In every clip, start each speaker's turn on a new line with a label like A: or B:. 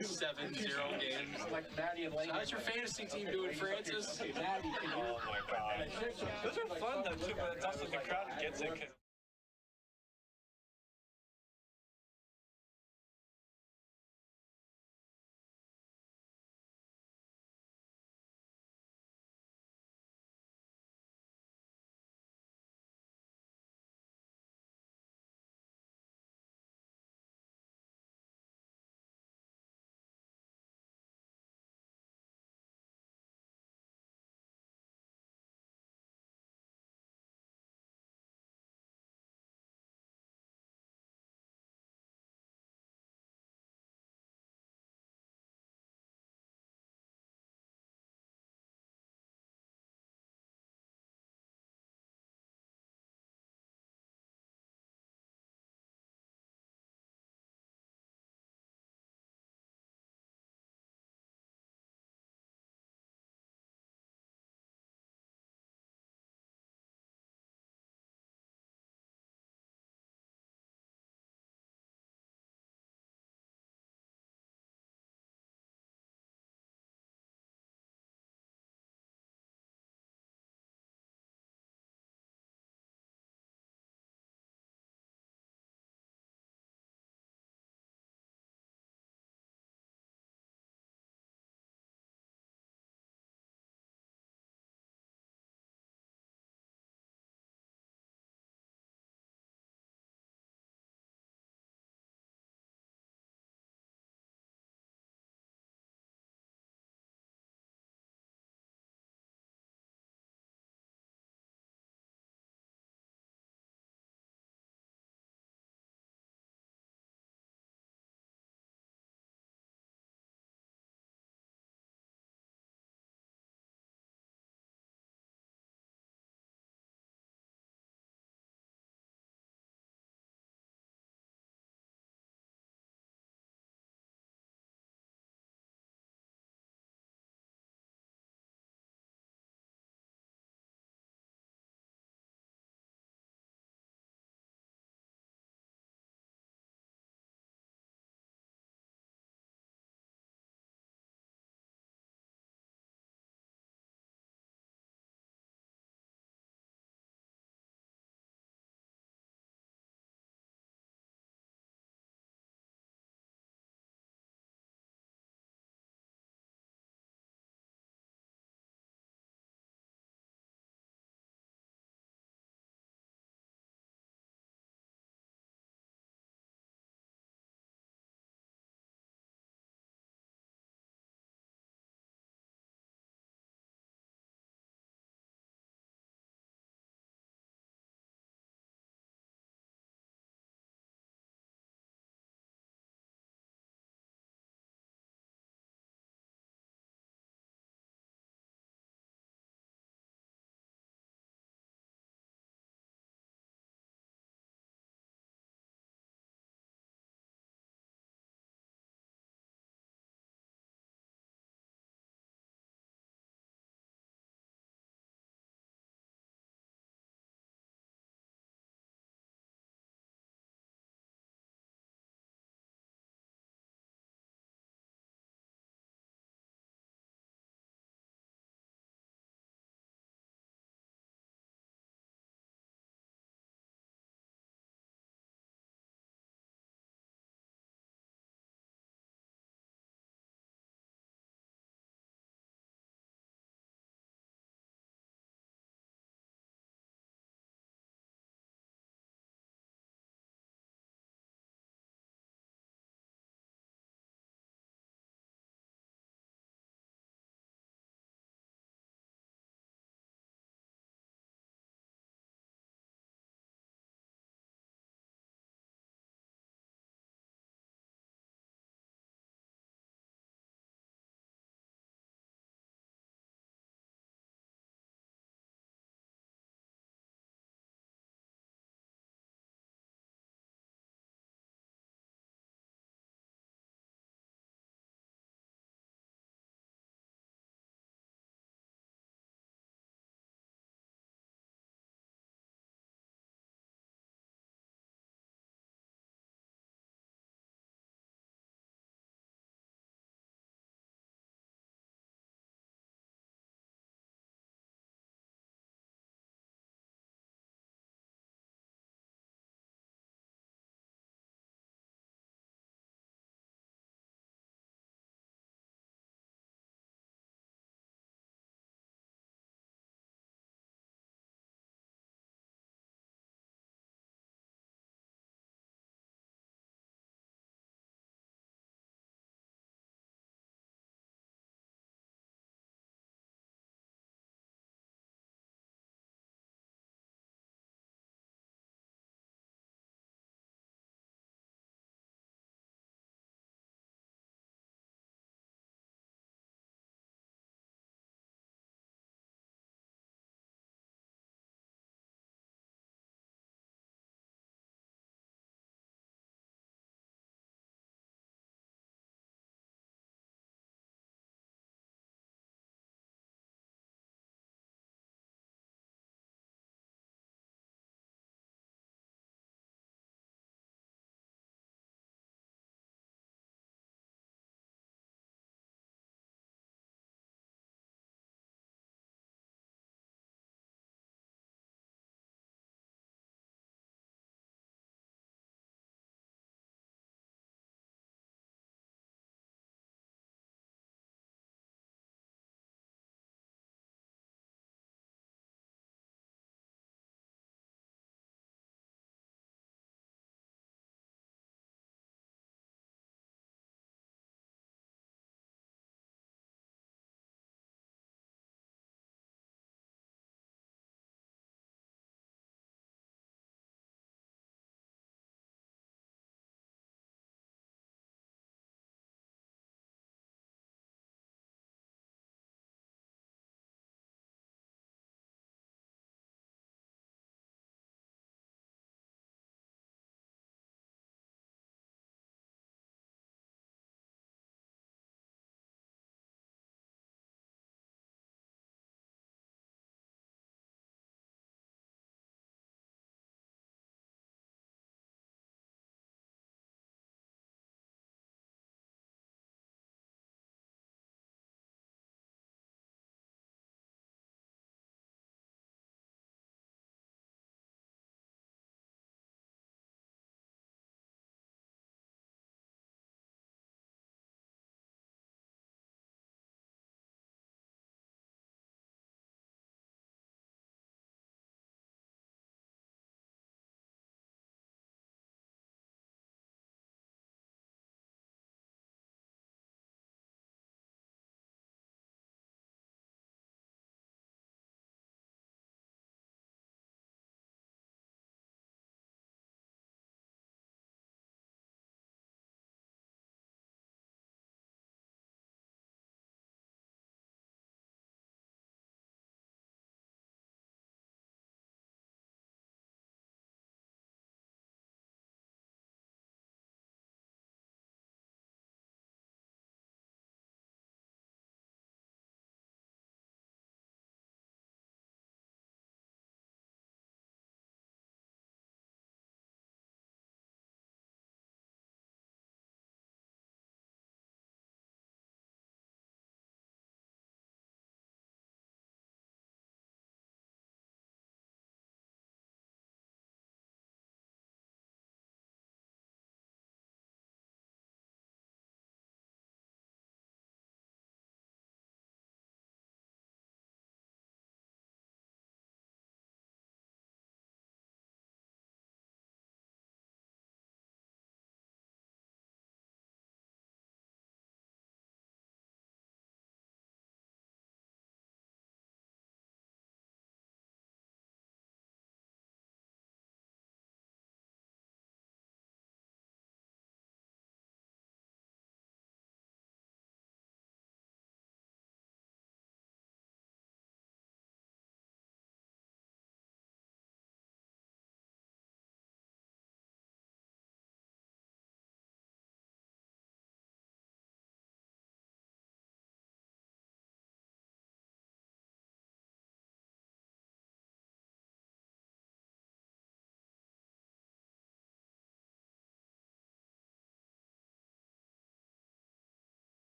A: 7-0 games.
B: Like Maddie and Lane.
A: How's your fantasy team doing, Francis?
B: Maddie, can you?
C: Oh my God. Those are fun though too, but it's also the crowd gets it.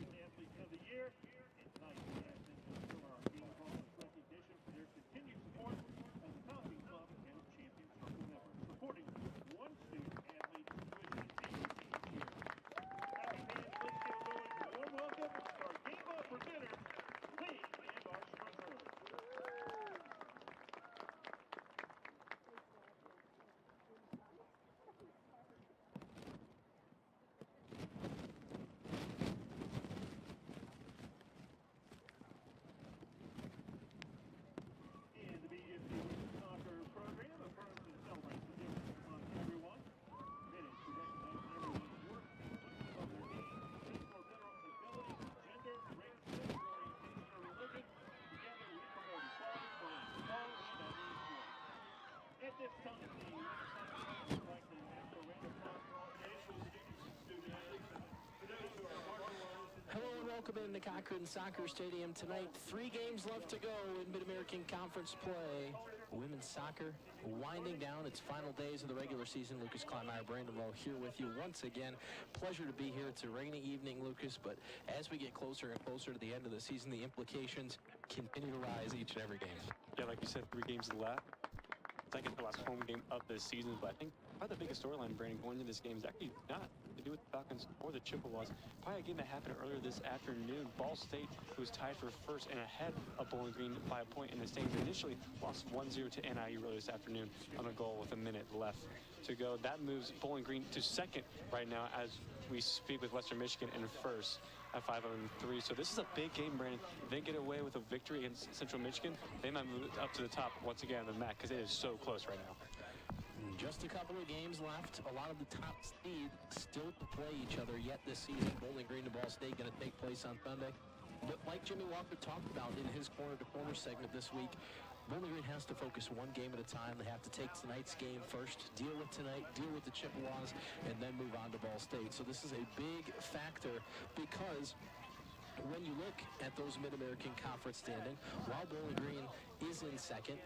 D: Student Athlete of the Year. And tonight, we have Central Star Game Hall as recognition for their continued support of the Falcons Club and Champion Circle members, supporting one student athlete's tuition fee each year. Happy fans, let's give a warm welcome to our Game Hall presenters, Lee and our sponsor. And the BGSU Women's Soccer program affirms and celebrates the difference among everyone. Committed to recognize everyone's work, inclusive of their needs, physical or mental ability, gender, race, sexual orientation, or religion. Together we promote equality for all and every sport. At this time, the women's soccer team would like to ask for a round of applause for all today's students and student athletes. For those who are marginalized.
E: Hello and welcome into Cochrane Stadium tonight. 3 games left to go in Mid-American Conference play. Women's soccer winding down its final days of the regular season. Lucas Kleinmeyer, Brandon Lowe here with you once again. Pleasure to be here. It's a rainy evening, Lucas, but as we get closer and closer to the end of the season, the implications continue to rise each and every game.
C: Yeah, like you said, 3 games left. It's like it's the last home game of this season, but I think probably the biggest storyline, Brandon, going into this game is actually not to do with the Falcons or the Chippewas. Probably a game that happened earlier this afternoon. Ball State, who was tied for first and ahead of Bowling Green by a point in the standings, initially lost 1-0 to NIU earlier this afternoon on a goal with a minute left to go. That moves Bowling Green to second right now as we speak, with Western Michigan in first at 5-3. So this is a big game, Brandon. If they get away with a victory against Central Michigan, they might move up to the top once again on the MAC, because it is so close right now.
E: Just a couple of games left. A lot of the top seeds still to play each other yet this season. Bowling Green to Ball State going to take place on Sunday. But like Jimmy Walker talked about in his corner-to-corner segment this week, Bowling Green has to focus one game at a time. They have to take tonight's game first, deal with tonight, deal with the Chippewas, and then move on to Ball State. So this is a big factor, because when you look at those Mid-American Conference standing, while Bowling Green is in second,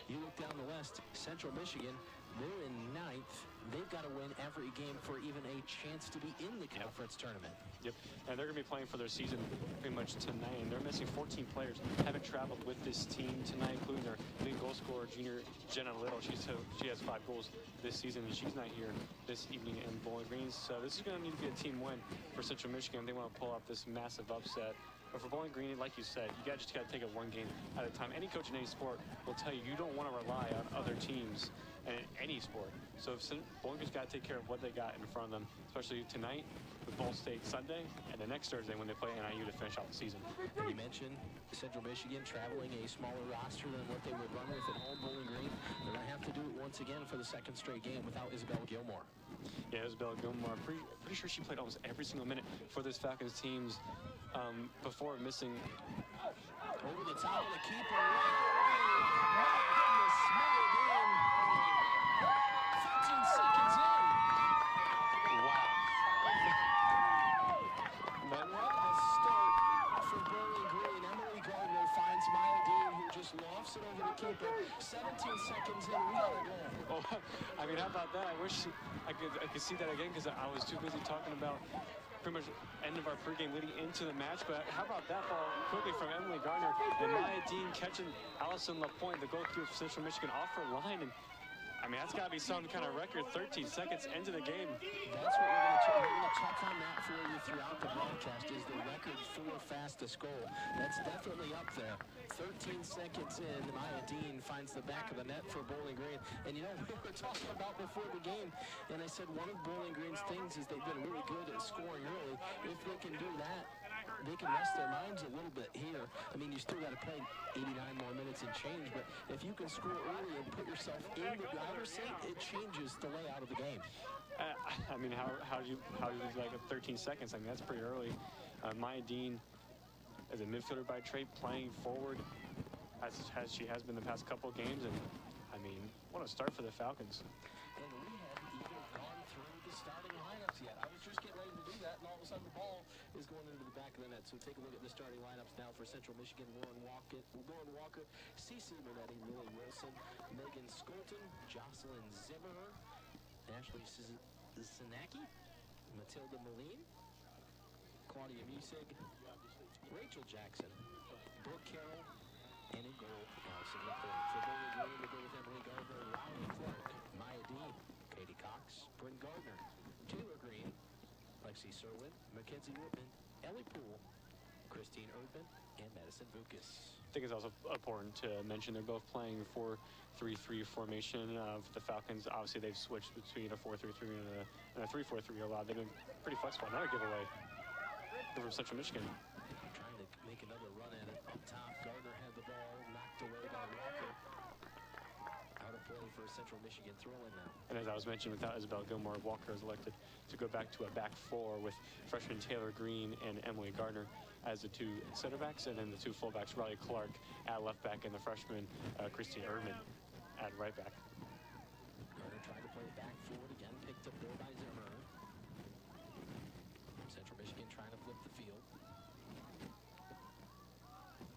E: you look down the West, Central Michigan, they're in 9th. They've got to win every game for even a chance to be in the conference tournament.
C: Yep, and they're going to be playing for their season pretty much tonight, and they're missing 14 players. Haven't traveled with this team tonight, including their lead goal scorer, junior Jenna Little. She has 5 goals this season, and she's not here this evening in Bowling Green. So this is going to need to be a team win for Central Michigan. They want to pull off this massive upset. But for Bowling Green, like you said, you just got to take it one game at a time. Any coach in any sport will tell you you don't want to rely on other teams in any sport. So if Bowling Green's got to take care of what they got in front of them, especially tonight with Ball State Sunday, and the next Thursday when they play NIU to finish off the season.
E: And you mentioned Central Michigan traveling a smaller roster than what they would run with at home. Bowling Green, they're going to have to do it once again for the second straight game without Isabella Gilmore.
C: Yeah, Isabella Gilmore. Pretty sure she played almost every single minute for this Falcons teams before missing.
E: Over the top of the keeper. My goodness, smothered in. 13 seconds in.
C: Wow.
E: But what a start for Bowling Green. Emily Gardner finds Maya Dean, who just lofts it over the keeper. 17 seconds in, we got a goal.
C: Oh, I mean, how about that? I wish I could see that again, because I was too busy talking about pretty much end of our pregame leading into the match. But how about that ball quickly from Emily Gardner, and Maya Dean catching Allison LaPointe, the goalkeeper for Central Michigan, off her line. And I mean, that's got to be some kind of record, 13 seconds into the game.
E: That's what we're going to check on that for you throughout the broadcast, is the record for fastest goal. That's definitely up there. 13 seconds in, Maya Dean finds the back of the net for Bowling Green. And you know, we were talking about before the game, and I said one of Bowling Green's things is they've been really good at scoring early. If they can do that, they can rest their minds a little bit here. I mean, you still got to play 89 more minutes and change, but if you can score early and put yourself in the driver's seat, it changes the layout of the game.
C: I mean, how do you like 13 seconds? I mean, that's pretty early. Maya Dean, as a midfielder by trade, playing forward as she has been the past couple of games, and I mean, what a start for the Falcons.
E: And we haven't even gone through the starting lineups yet. I was just getting ready to do that, and all of a sudden the ball is going into the back of the net. So take a look at the starting lineups now for Central Michigan. Lauren Walker, Cece Minetti, Lily Wilson, Megan Skolton, Jocelyn Zimmerman, Ashley Sinaki, Matilda Moline, Claudia Musig, Rachel Jackson, Brooke Carroll, and in goal, Allison LaPointe. For Bowling Green, we'll go with Emily Gardner, Riley Clark, Maya Dean, Katie Cox, Bryn Gardner, Taylor Green, Lexi Serwin, Mackenzie Whitman, Ellie Poole, Christine Erdman, and Madison Vukas.
C: I think it's also important to mention they're both playing 4-3-3 formation. For the Falcons, obviously they've switched between a 4-3-3 and a 3-4-3 a lot. They've been pretty flexible. Another giveaway from Central Michigan.
E: Trying to make another run at it up top. Gardner had the ball knocked away by Walker. Out of play for a Central Michigan throw-in now.
C: And as I was mentioning, without Isabel Gilmore, Walker is elected to go back to a back four with freshman Taylor Green and Emily Gardner as the two center backs, and then the two fullbacks, Riley Clark at left back and the freshman Christine Erdman at right back.
E: Gardner tried to play back forward again, picked up there by Zimmer. Central Michigan trying to flip the field.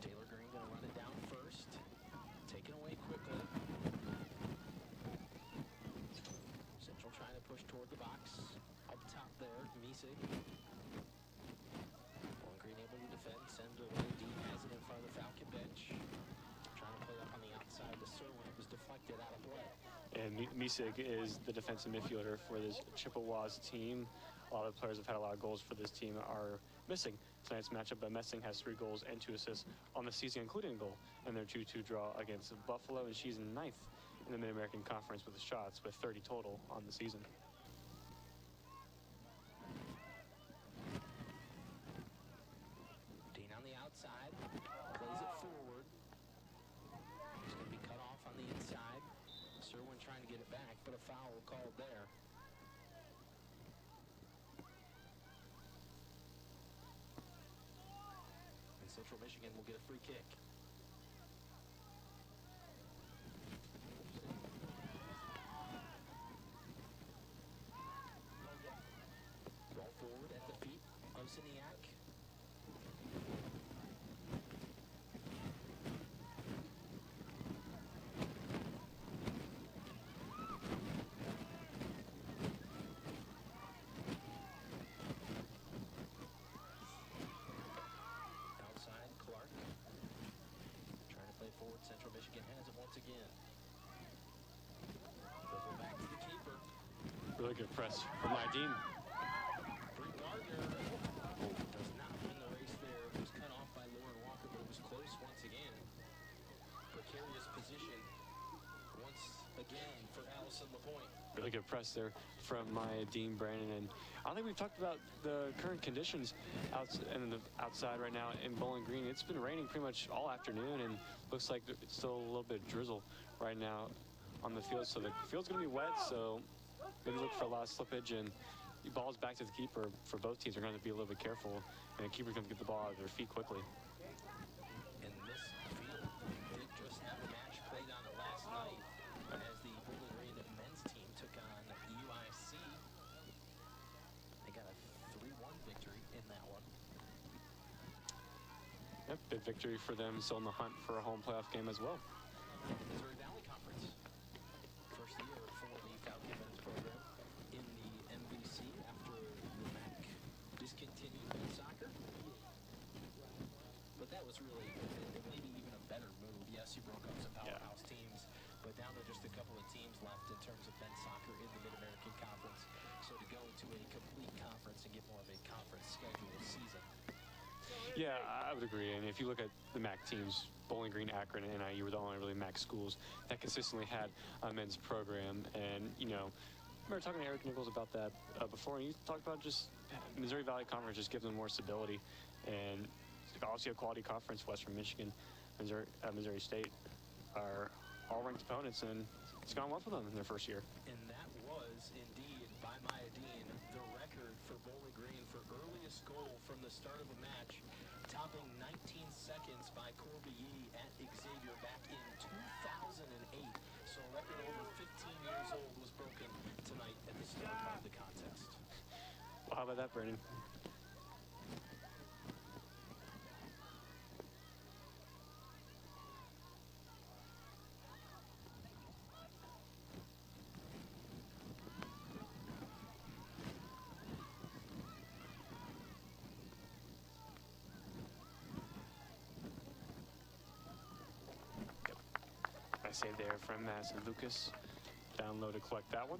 E: Taylor Green going to run it down first. Taken away quickly. Central trying to push toward the box. Up top there, Misig. Bowling Green able to defend, send it away. Dean has it in front of the Falcon bench. Trying to play up on the outside to Serwin. It was deflected out of play.
C: And Misig is the defensive midfielder for this Chippewas team. A lot of players have had a lot of goals for this team are missing tonight's matchup, but Messing has 3 goals and 2 assists on the season, including a goal in their 2-2 draw against Buffalo, and she's in 9th in the Mid-American Conference with the shots, with 30 total on the season.
E: Dean on the outside, plays it forward. It's going to be cut off on the inside. Serwin trying to get it back, but a foul called there. And Central Michigan will get a free kick. Ball forward at the feet of Siniak. Outside, Clark. Trying to play forward. Central Michigan has it once again. Dribble back to the keeper.
C: Really good press from Dean.
E: Bryn Gardner does not win the race there. It was cut off by Lauren Walker, but it was close once again. Precarious position once again for Allison LaPointe.
C: Really good press there from Dean Brandon. And I think we've talked about the current conditions outside right now in Bowling Green. It's been raining pretty much all afternoon, and looks like it's still a little bit of drizzle right now on the field. So the field's going to be wet, so maybe look for a lot of slippage, and the ball's back to the keeper. For both teams, are going to be a little bit careful, and the keeper's going to get the ball out of their feet quickly.
E: And this field did just have a match played on it last night as the Bowling Green men's team took on UIC. They got a 3-1 victory in that one.
C: Yep, big victory for them. Still in the hunt for a home playoff game as well.
E: Missouri Valley Conference. First year for the Falcon men's program in the MVC after the MAC discontinued men's soccer. But that was really maybe even a better move. Yes, you broke up some powerhouse teams, but down to just a couple of teams left in terms of men's soccer in the Mid-American Conference. So to go to a complete conference and get more of a conference schedule season.
C: Yeah, I would agree. And if you look at the MAC teams, Bowling Green, Akron, and NIU were the only really MAC schools that consistently had a men's program. And, you know, we were talking to Eric Nichols about that before, and he talked about just Missouri Valley Conference just gives them more stability. And obviously a quality conference. Western Michigan, Missouri State are all ranked opponents, and it's gone well for them in their first year.
E: And that was indeed, by Maya Dean, the record for Bowling Green for earliest goal from the start of a match, topping 19 seconds by Corby Yee at Xavier back in 2008. So a record over 15 years old was broken tonight at the start of the contest.
C: Well, how about that, Brandon? save there from Madison Lucas. Down low to collect that one.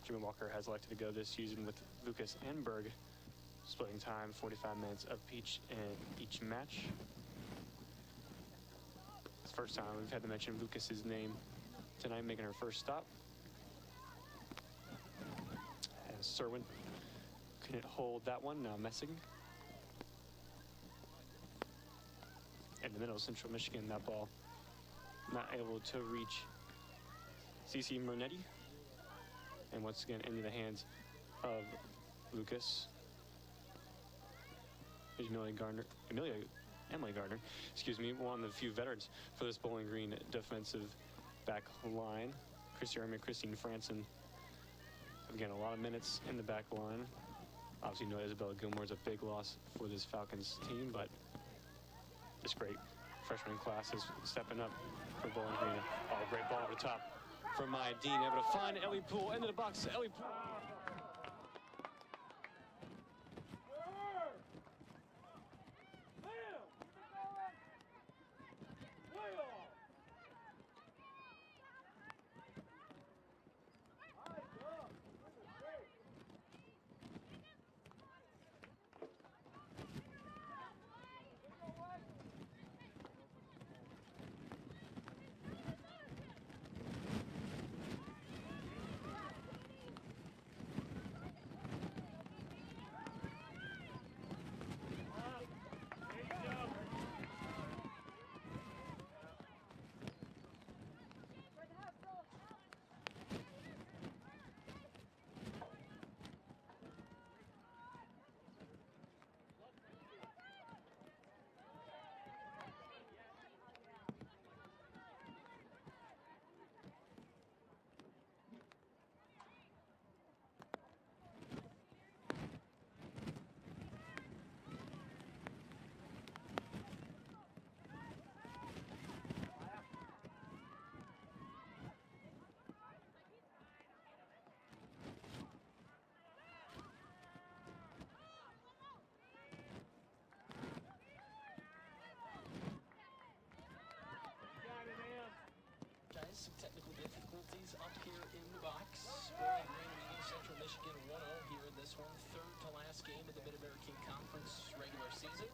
C: Jimmy Walker has elected to go this season with Lucas and Berg, splitting time 45 minutes of each in each match. It's the first time we've had to mention Lucas's name tonight, making her first stop. As Serwin couldn't hold that one, now Messing. In the middle of Central Michigan, that ball not able to reach CC Mernetti. And once again, into the hands of Lucas. Here's Emily Gardner, excuse me, one of the few veterans for this Bowling Green defensive back line. Christine Franson. Again, a lot of minutes in the back line. Obviously, you know Isabella Gilmore is a big loss for this Falcons team, but this great freshman class is stepping up for Bowling Green. Oh, great ball over the top from Maya Dean, able to find Ellie Poole into the box. Ellie Poole.
E: Some technical difficulties up here in the box. Bowling Green leading Central Michigan 1-0 here in this one. Third to last game of the Mid-American Conference regular season.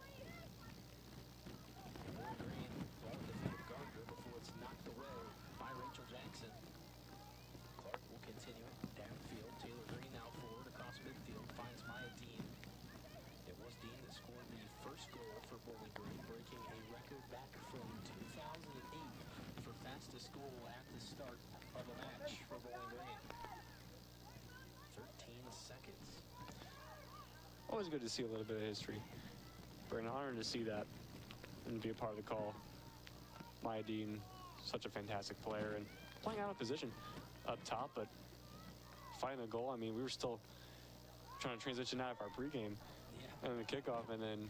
E: Bowling Green ball defeated Gardner before it's knocked away by Rachel Jackson. Clark will continue it downfield. Taylor Green now forward across midfield. Finds Maya Dean. It was Dean that scored the first goal for Bowling Green, breaking a record back from 2008. Fastest goal at the start of a match for Bowling Green. 13 seconds.
C: Always good to see a little bit of history. We're an honor to see that and be a part of the call. Maya Dean, such a fantastic player and playing out of position up top, but finding the goal. I mean, we were still trying to transition out of our pregame and then the kickoff, and then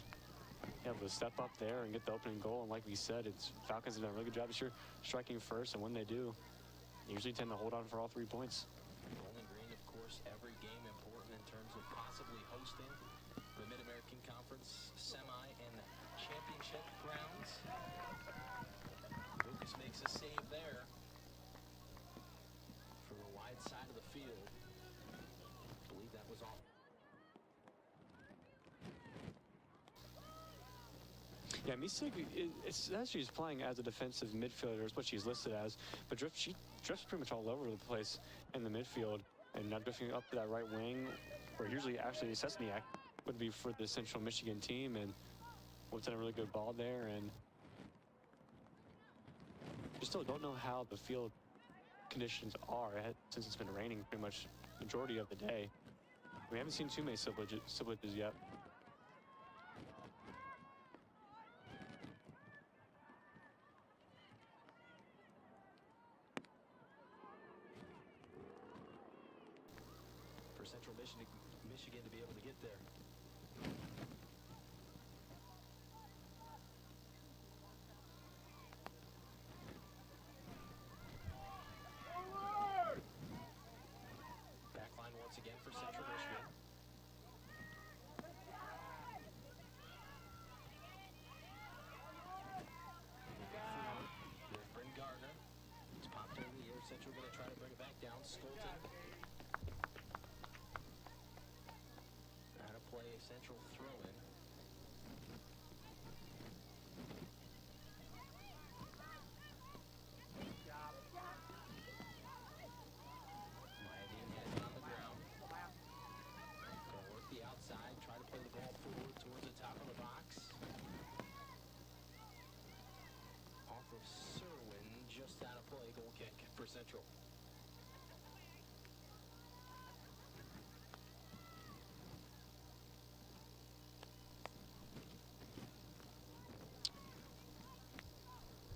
C: able to step up there and get the opening goal. And like we said, it's Falcons have done a really good job this year striking first, and when they do, they usually tend to hold on for all 3 points.
E: Bowling Green, of course, every game important in terms of possibly hosting the Mid-American Conference semi and championship rounds. Lucas makes a save there from the wide side of the field. I believe that was off.
C: Yeah, Misig, it's actually she's playing as a defensive midfielder, is what she's listed as, but she drifts pretty much all over the place in the midfield, and now drifting up to that right wing, where usually Ashley Sesniak would be for the Central Michigan team, and what's in a really good ball there, and we still don't know how the field conditions are since it's been raining pretty much majority of the day. We haven't seen too many slippage yet.
E: Central Michigan to be able to get there. Backline once again for Central Michigan. Central.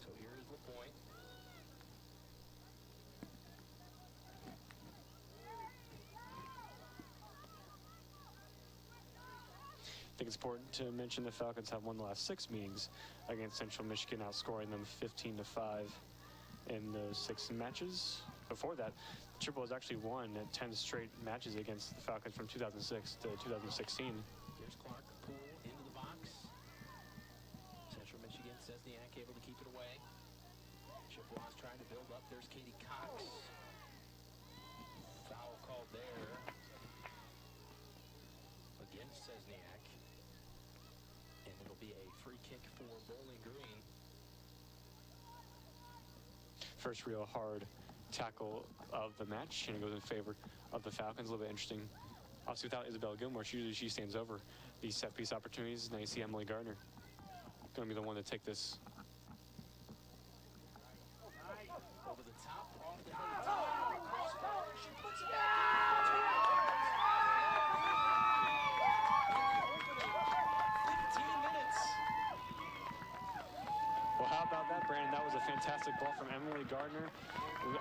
E: So here's the point.
C: I think it's important to mention the Falcons have won the last 6 meetings against Central Michigan, outscoring them 15-5 in those 6 matches. Before that, Chippewas actually won 10 straight matches against the Falcons from 2006 to 2016.
E: Here's Clark, Poole into the box. Central Michigan, Cesniak able to keep it away. Chippewas trying to build up. There's Katie Cox. Foul called there against Cesniak. And it'll be a free kick for Bowling Green.
C: First real hard tackle of the match, and it goes in favor of the Falcons. A little bit interesting. Obviously, without Isabella Gilmore, she stands over these set piece opportunities. Now you see Emily Gardner going to be the one to take this.
E: Over the top, off the head. Crossbar. She puts it back. 15 minutes.
C: Well, how about that, Brandon? That was a fantastic ball from Emily Gardner.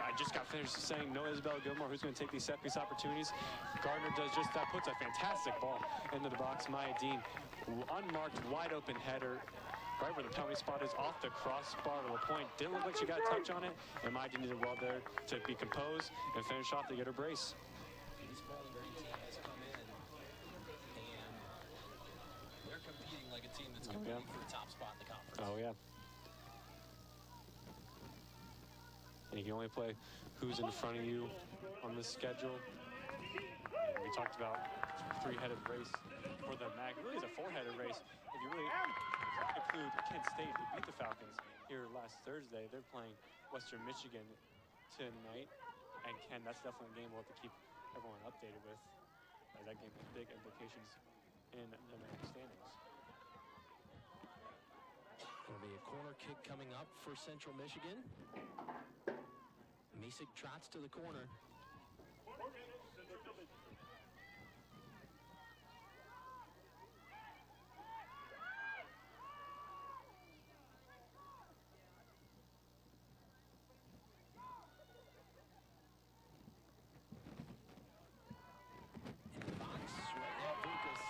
C: I just got finished saying no Isabella Gilmore, who's going to take these set piece opportunities. Gardner does just that, puts a fantastic ball into the box. Maya Dean, unmarked, wide open header, right where the penalty spot is, off the crossbar to the point. Didn't look like she got a touch on it, and Maya Dean did well there to be composed and finish off to get her brace.
E: This Bowling Green team has come in, and they're competing like a team that's competing for a top spot in the conference.
C: Oh, yeah. And you can only play who's in front of you on this schedule. And we talked about 3-headed race for the MAC. It really is a 4-headed race. If you really include Kent State, who beat the Falcons here last Thursday, they're playing Western Michigan tonight. And Ken, that's definitely a game we'll have to keep everyone updated with, as that game has big implications in the MAC standings.
E: There'll be a corner kick coming up for Central Michigan. Misik trots to the corner.
D: 4 minutes, Central Michigan.
E: In the box, right now, Lucas.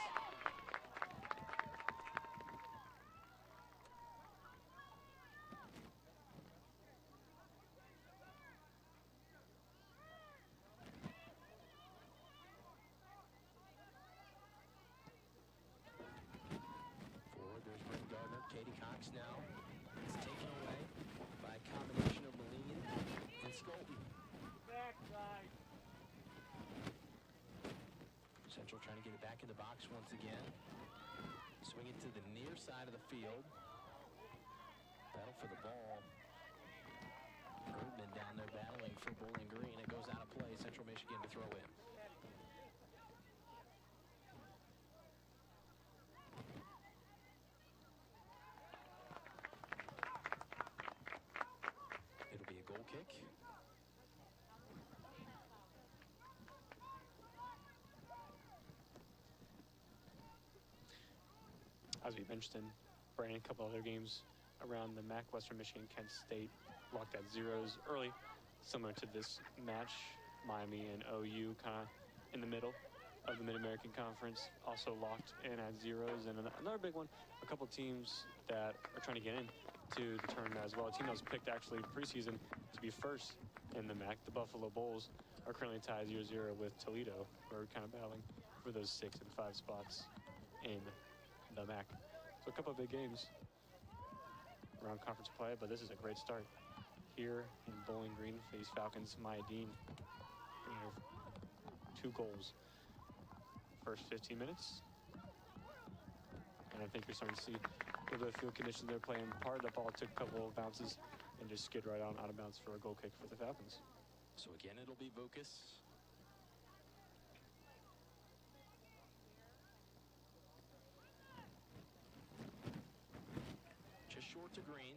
E: Forward, there's Brent Gardner. Katie Cox now. It's taken away by a combination of Moline and Skolton.
D: Backside.
E: Central trying to get it back in the box once again. Swing it to the near side of the field. Battle for the ball. Erdman down there battling for Bowling Green. It goes out of play. Central Michigan to throw in. It'll be a goal kick.
C: As we mentioned, Brandon, a couple other games around the MAC, Western Michigan, Kent State locked at zeros early, similar to this match. Miami and OU kind of in the middle of the Mid-American Conference, also locked in at zeros. And another big one, a couple teams that are trying to get in to the tournament as well. A team that was picked actually preseason to be first in the MAC, the Buffalo Bulls, are currently tied 0-0 with Toledo. We're kind of battling for those 6 and 5 spots in the MAC. So a couple of big games around conference play, but this is a great start here in Bowling Green for these Falcons. Maya Dean, 2 goals first 15 minutes, and I think you're starting to see a little bit of field conditions there playing part. The ball took a couple of bounces and just skid right on out of bounds for a goal kick for the Falcons.
E: So again, it'll be Vukas. Just short to Green.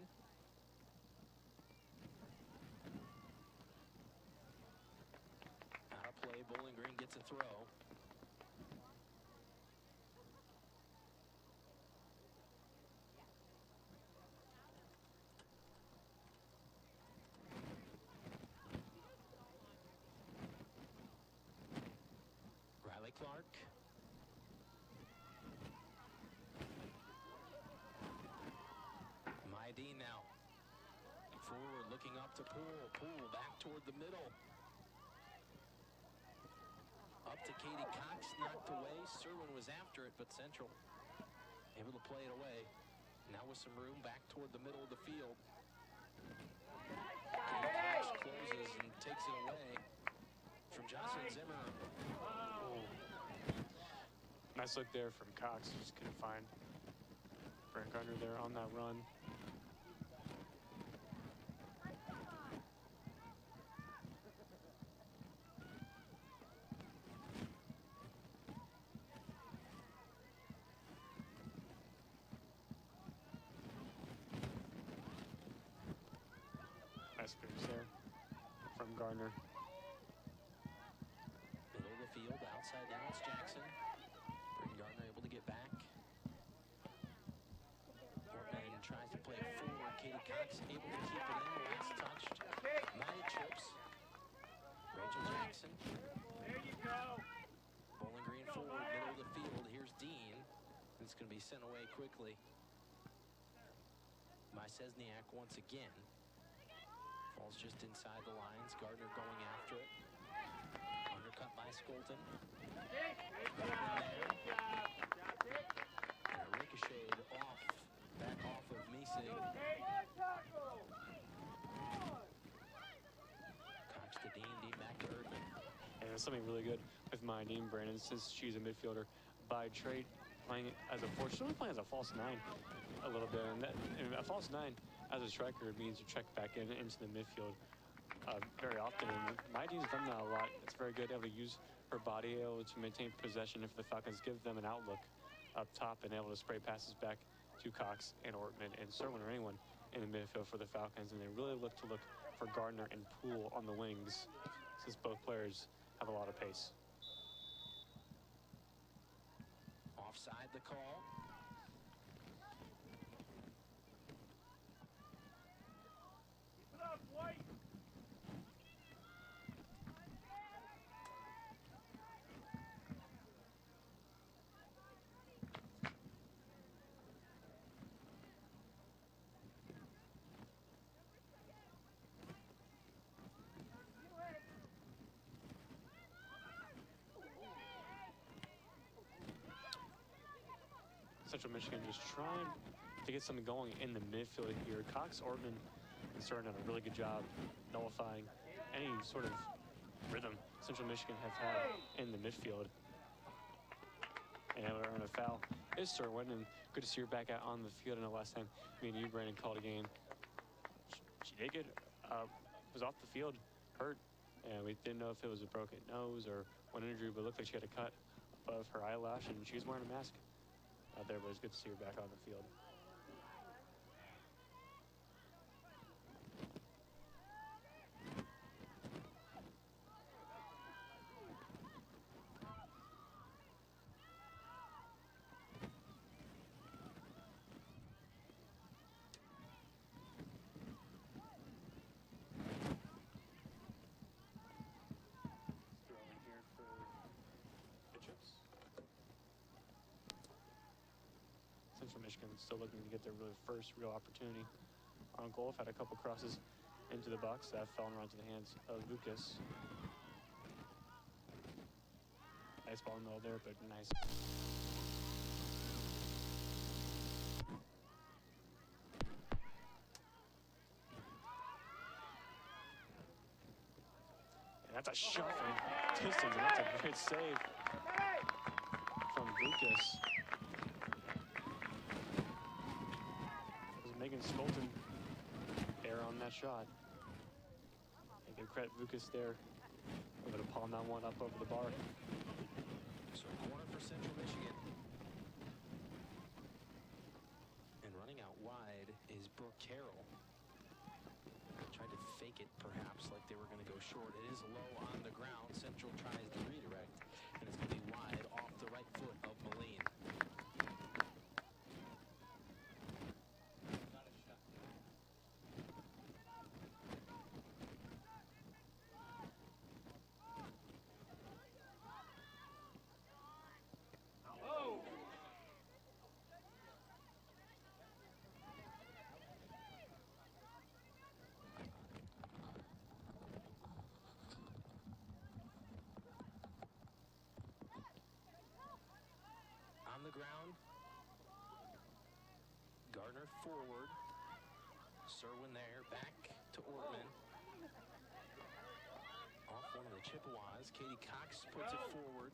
E: Bowling Green gets a throw. Riley Clark. Maideen now. Forward, looking up to Poole. Poole back toward the middle. Up to Katie Cox, knocked away. Serwin was after it, but Central able to play it away. Now with some room back toward the middle of the field. Katie Cox closes and takes it away from Jocelyn Zimmer.
C: Oh. Nice look there from Cox. Just couldn't find Brent Gardner there on that run. Nice finish there from Gardner.
E: Middle of the field, outside now it's Jackson. Brent Gardner able to get back. Ortman tries to play it forward. Katie Cox able to keep it in. Last touched. Maya chips. Rachel Jackson.
D: There you go.
E: Bowling Green forward, middle of the field. Here's Dean. It's going to be sent away quickly by Sesniak once again. Falls just inside the lines. Gardner going after it. Undercut by Skolton. And a ricocheted off. Back off of Meesing. Cox to Dean. Dean back to Erdman.
C: And there's something really good with Maideen, Brandon, since she's a midfielder by trade, playing as a forward. She's only playing as a false nine a little bit. And a false nine as a striker means you check back into the midfield very often. And Maideen's done that a lot. It's very good, able to use her body, able to maintain possession if the Falcons give them an outlook up top, and able to spray passes back to Cox and Ortman and Serwin or anyone in the midfield for the Falcons. And they really look for Gardner and Poole on the wings, since both players have a lot of pace.
E: Offside the call.
D: Keep it up, White.
C: Central Michigan just trying to get something going in the midfield here. Cox, Ortman, and Serwin done a really good job nullifying any sort of rhythm Central Michigan have had in the midfield. And able to earn a foul is Serwin, and good to see her back out on the field. And the last time me and you, Brandon, called a game, she did get was off the field hurt, and we didn't know if it was a broken nose or one injury, but it looked like she had a cut above her eyelash, and she was wearing a mask out there, but it's good to see her back on the field. Throwing here for the chips. Central Michigan still looking to get their first real opportunity on goal. Had a couple crosses into the box that fell and into the hands of Lucas. Nice ball in the middle there, but nice. And that's a shot from distance, and that's a great save from Lucas. Megan Skolton there on that shot. And give credit Lucas there. Able to palm that one up over the bar.
E: So corner for Central Michigan. And running out wide is Brooke Carroll. Tried to fake it perhaps like they were going to go short. It is low on the ground. Central tries to read Gardner forward. Serwin there, back to Ortman. Off one of the Chippewas. Katie Cox puts it forward.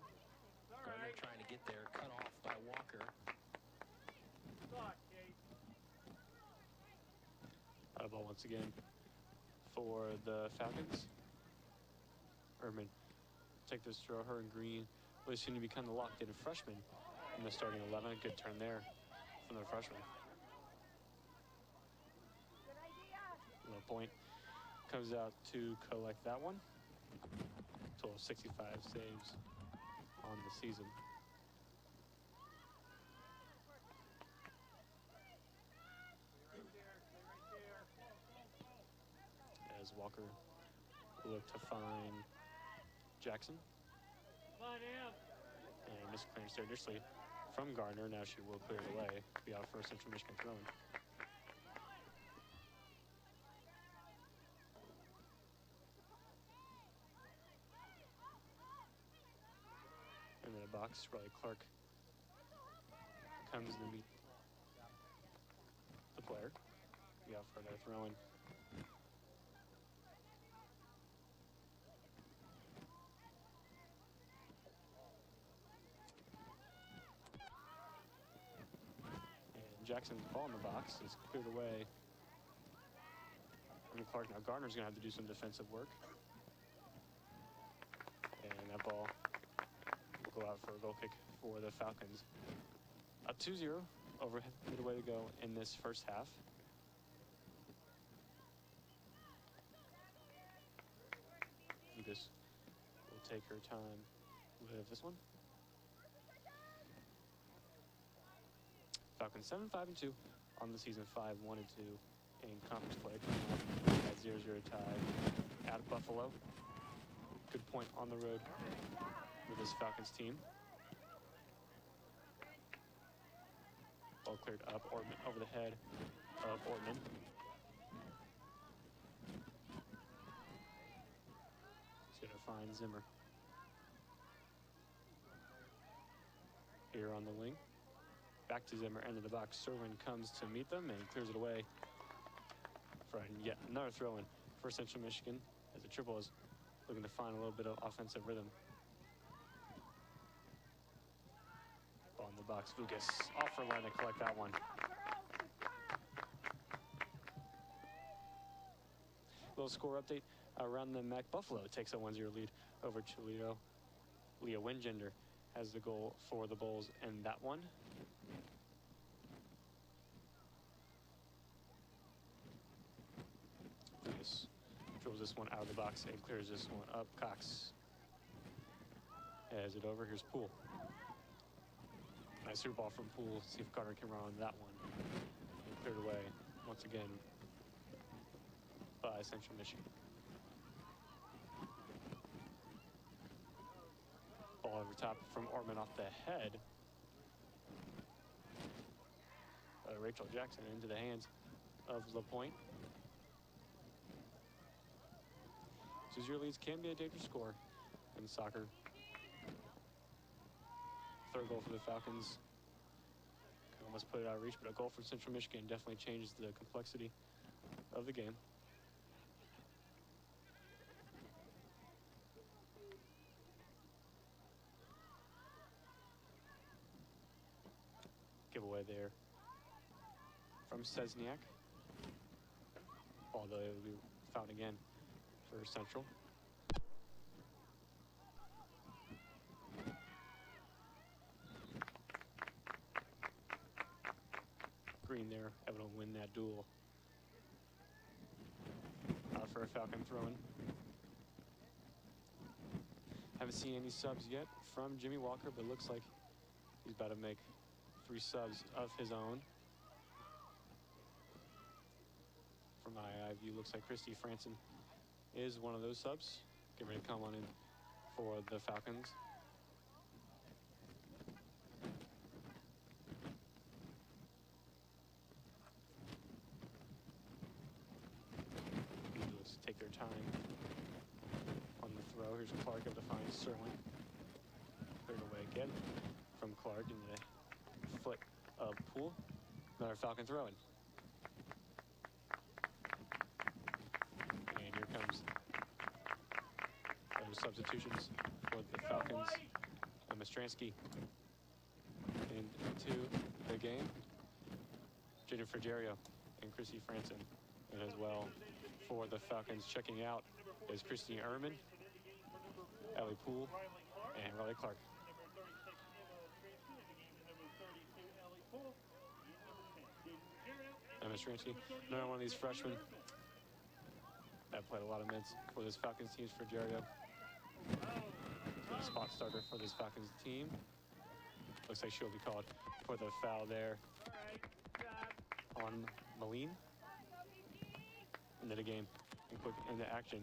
E: Gardner trying to get there, cut off by Walker.
C: Out of ball once again for the Falcons. Erdman take this throw. Her and Green will soon to become the locked-in freshman in the starting 11. Good turn there from the freshman. Low point comes out to collect that one. Total of 65 saves on the season. As Walker will look to find Jackson. And missed clearance there initially from Gardner. Now she will clear it away to be out for Central Michigan throwing. And then a box, Riley Clark comes to meet the player. Be out for another throw-in. Jackson's ball in the box is cleared away. And Clark, now Gardner's going to have to do some defensive work. And that ball will go out for a goal kick for the Falcons. A 2-0 over midway to go in this first half. Lucas will take her time with this one. Falcons 7-5-2 on the season, 5-1-2 in conference play. That 0-0 tie at Buffalo. Good point on the road with this Falcons team. Ball cleared up, Ortman over the head of Ortman. He's going to find Zimmer here on the wing. Back to Zimmer, end of the box. Serwin comes to meet them and clears it away for yet another throw-in for Central Michigan as the triple is looking to find a little bit of offensive rhythm. Ball in the box. Lucas off for line to collect that one. Little score update around the MAC. Buffalo takes a 1-0 lead over Toledo. Leah Wingender has the goal for the Bulls in that one. Lucas throws this one out of the box and clears this one up. Cox has it over. Here's Poole. Nice through ball from Poole. See if Carter can run on that one. And cleared away once again by Central Michigan. Ball over top from Ortman off the head. Rachel Jackson into the hands of LaPointe. 2-0 leads can be a dangerous score in soccer. Third goal for the Falcons. Could almost put it out of reach, but a goal from Central Michigan definitely changes the complexity of the game. Giveaway there from Szczesniak. Although it will be found again for Central. Green there, able to win that duel. Out for a Falcon throw-in. Haven't seen any subs yet from Jimmy Walker, but looks like he's about to make 3 subs of his own. From my eye view, looks like Christy Franson is one of those subs. Get ready to come on in for the Falcons. Eagles take their time on the throw. Here's Clark able to find Serwin. Cleared away again from Clark into the foot of Poole. Another Falcon throw-in. comes those substitutions for the Falcons. Mastransky into the game. Junior Frigerio and Chrissy Franson. And as well for the Falcons checking out is Christine Ehrman, Ellie Poole, and Riley Clark. Mastransky, another one of these freshmen that played a lot of minutes for this Falcons team. Frigerio, spot starter for this Falcons team. Looks like she'll be called for the foul there on Moline. And then again, into action,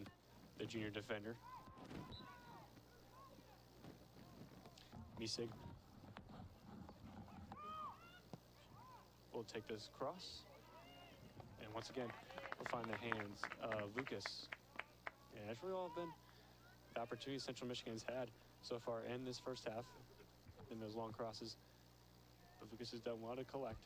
C: the junior defender. Misig will take this cross. And once again, we'll find the hands of Lucas. And that's really all been the opportunity Central Michigan's had so far in this first half in those long crosses. But Lucas has done well to collect.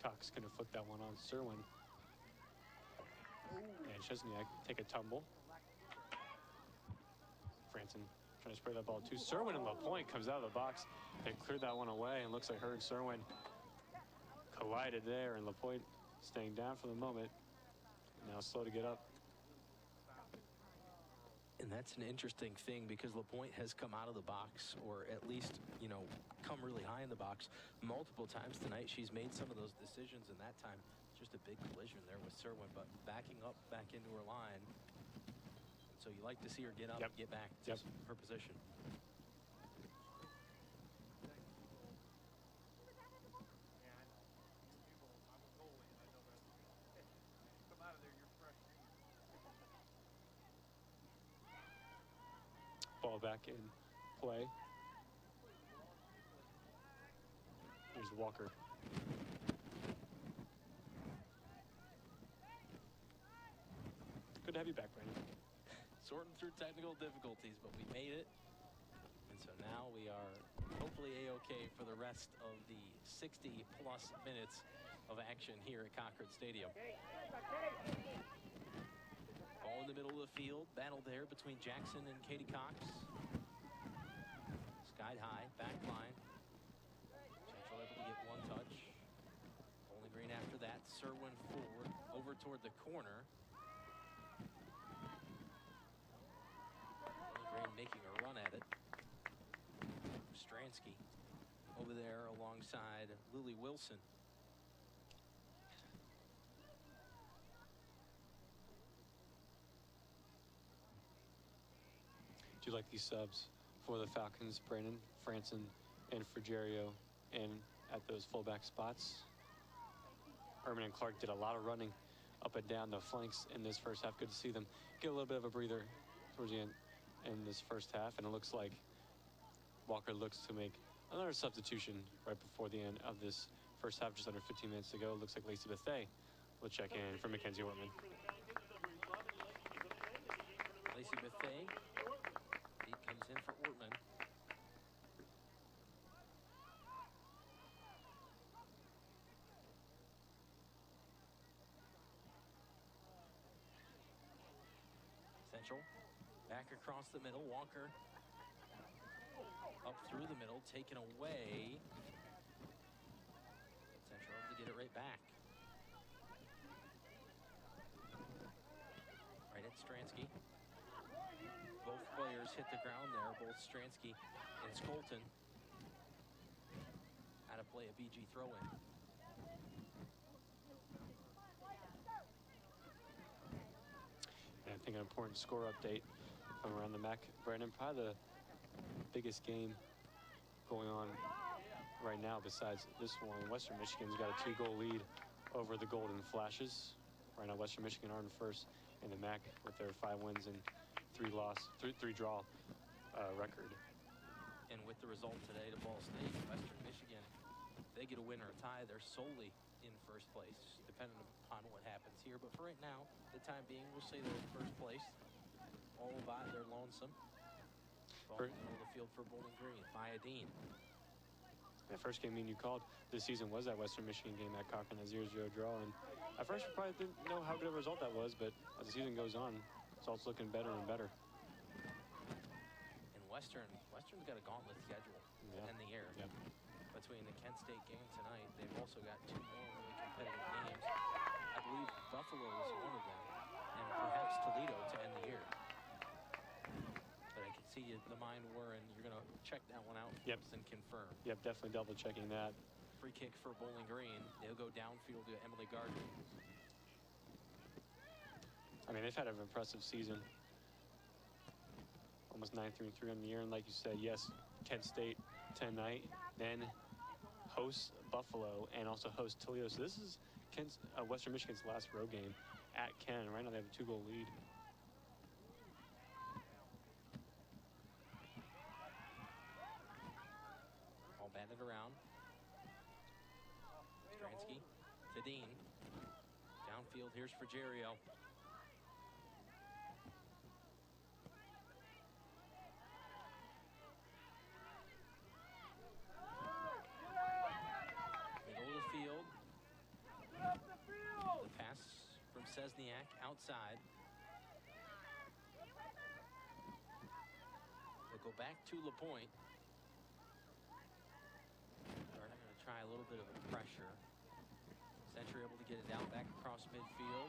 C: Cox gonna flip that one on Serwin. And Chesniak take a tumble. Franson trying to spray that ball to Serwin, and LaPointe comes out of the box. They cleared that one away, and looks like her and Serwin collided there, and LaPointe staying down for the moment. Now slow to get up.
E: And that's an interesting thing because LaPointe has come out of the box, or at least, you know, come really high in the box multiple times tonight. She's made some of those decisions, and that time just a big collision there with Serwin, but backing up back into her line. So you like to see her get up and get back to her position.
C: Ball back in play. Here's Walker. Good to have you back, Brandon.
E: Sorting through technical difficulties, but we made it. And so now we are hopefully A-OK for the rest of the 60-plus minutes of action here at Cochrane Stadium. Ball in the middle of the field. Battle there between Jackson and Katie Cox. Skied high, back line. Central able to get one touch. Bowling Green after that. Serwin forward, over toward the corner. Bowling Green making a run at it. Stransky over there alongside Lily Wilson.
C: Do you like these subs for the Falcons? Brandon, Franson, and Frigerio, and at those fullback spots. Ehrman and Clark did a lot of running up and down the flanks in this first half. Good to see them get a little bit of a breather towards the end in this first half, and it looks like Walker looks to make another substitution right before the end of this first half, just under 15 minutes to go. It looks like Lacey Bethea will check in for Mackenzie Whitman.
E: Lacey Bethea. He comes in for Ortman. Central. Back across the middle. Walker. Up through the middle. Taken away. Central to get it right back. Right at Stransky. Both players hit the ground there, both Stransky and Skolton. How to play a BG throw-in.
C: And I think an important score update from around the MAC. Brandon, probably the biggest game going on right now besides this one. Western Michigan's got a 2-goal lead over the Golden Flashes. Right now, Western Michigan are in first in the MAC with their 5 wins and 3 draw record.
E: And with the result today to Ball State, Western Michigan, they get a win or a tie, they're solely in first place, depending upon what happens here. But for right now, the time being, we'll say they're in first place. All by their lonesome. Ball in the middle of the field for Bowling Green via Dean.
C: The first game you called this season was that Western Michigan game at Cochrane, that 0-0 draw. And at first, we probably didn't know how good a result that was, but as the season goes on, it's all looking better and better.
E: And Western's got a gauntlet schedule to end the year.
C: Yep.
E: Between the Kent State game tonight, they've also got 2 more really competitive games. I believe Buffalo is one of them, and perhaps Toledo to end the year. But I can see the mind wherein you're going to check that one out and confirm.
C: Yep, definitely double checking that.
E: Free kick for Bowling Green. They'll go downfield to Emily Gardner.
C: I mean, they've had an impressive season. Almost 9-3-3 on the year, and like you said, yes, Kent State tonight, then hosts Buffalo and also hosts Toledo. So this is Western Michigan's last road game at Ken. Right now they have a 2-goal lead.
E: All batted around. Stransky to Dean. Downfield, here's for Jerrio. Sesniak outside. They'll go back to LaPointe. They're going to try a little bit of pressure. Century able to get it down back across midfield.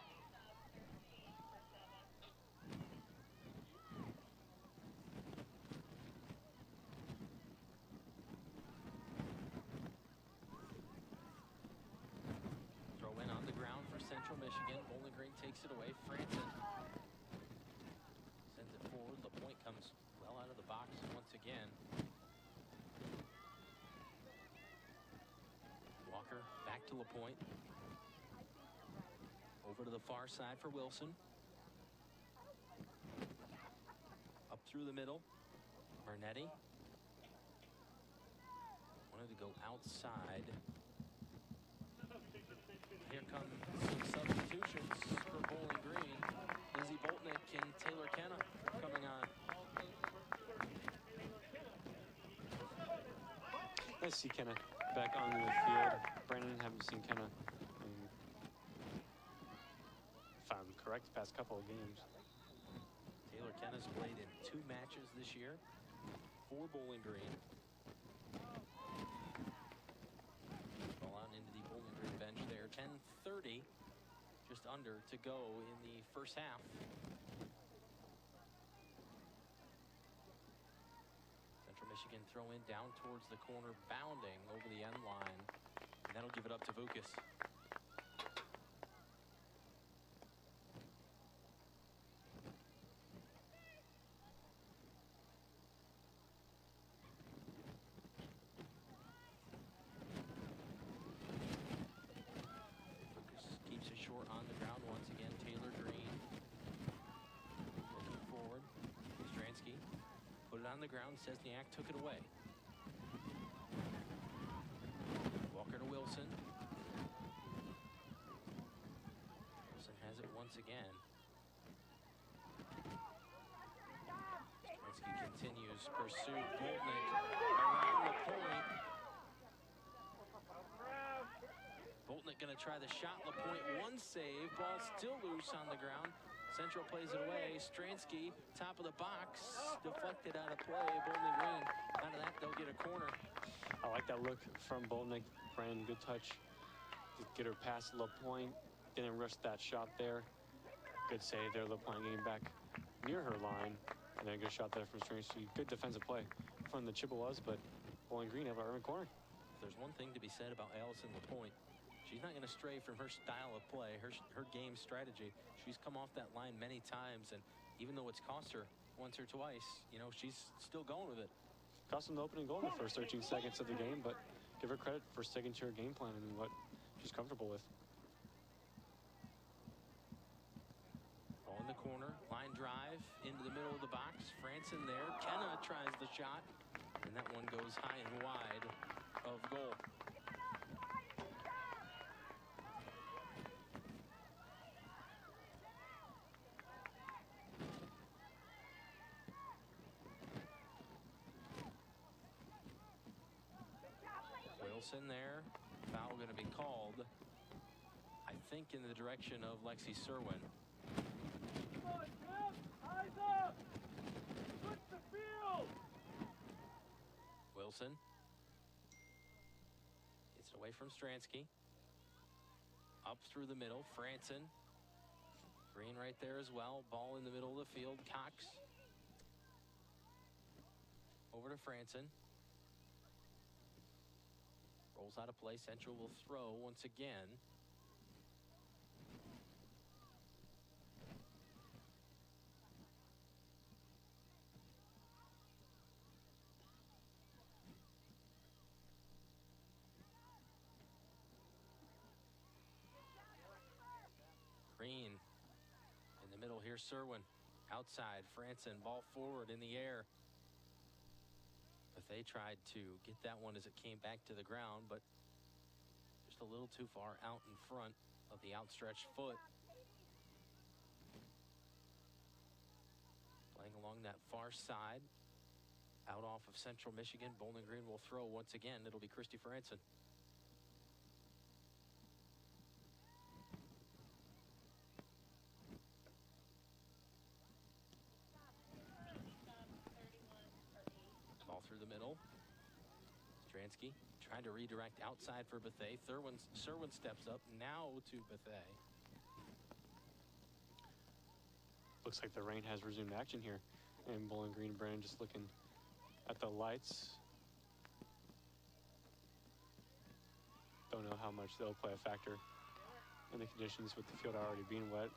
E: Central Michigan. Bowling Green takes it away. Franson sends it forward. LaPointe comes well out of the box once again. Walker back to LaPointe. Over to the far side for Wilson. Up through the middle. Marnetti. Wanted to go outside. Here come some substitutions for Bowling Green. Lizzie Boltnick and Taylor Kenna coming on.
C: Nice to see Kenna back onto the field. Brandon, haven't seen Kenna if I'm correct, the past couple of games.
E: Taylor Kenna's played in 2 matches this year for Bowling Green. Bench there. 10:30 just under to go in the first half. Central Michigan throw in down towards the corner, bounding over the end line, and that'll give it up to Vukas. On the ground, Sesniak took it away. Walker to Wilson. Wilson has it once again. Stransky continues pursuit. Boltnick around the point. Boltnick going to try the shot. LaPointe, 1 save. Ball still loose on the ground. Central plays it away. Stransky, top of the box, deflected out of play. Bowling Green, out of that, they'll get a corner.
C: I like that look from Boltnick. Brandon, good touch. Get her past LaPointe. Didn't rush that shot there. Good save there. LaPointe getting back near her line. And then a good shot there from Stransky. Good defensive play from the Chippewas, but Bowling Green have a corner.
E: If there's one thing to be said about Allison LaPointe, she's not going to stray from her style of play, her game strategy. She's come off that line many times, and even though it's cost her once or twice, you know, she's still going with it.
C: Cost them the opening goal in the first 13 seconds of the game, but give her credit for sticking to her game plan and what she's comfortable with.
E: Ball in the corner, line drive into the middle of the box. Franson there. Kenna tries the shot, and that one goes high and wide of goal. Wilson there. Foul going to be called, I think, in the direction of Lexi Serwin.
D: Come on, Jeff! Eyes up! Switch the field!
E: Wilson gets it away from Stransky. Up through the middle, Franson. Green right there as well. Ball in the middle of the field. Cox. Over to Franson. Rolls out of play. Central will throw once again. Green in the middle here. Serwin outside. Franson, ball forward in the air. But they tried to get that one as it came back to the ground, but just a little too far out in front of the outstretched foot. Playing along that far side, out off of Central Michigan. Bowling Green will throw once again. It'll be Christy Franson. Ball through the middle. Stransky trying to redirect outside for Bethea. Serwin steps up now to Bethea.
C: Looks like the rain has resumed action here. And Bowling Green. Brandon just looking at the lights. Don't know how much they'll play a factor in the conditions with the field already being wet.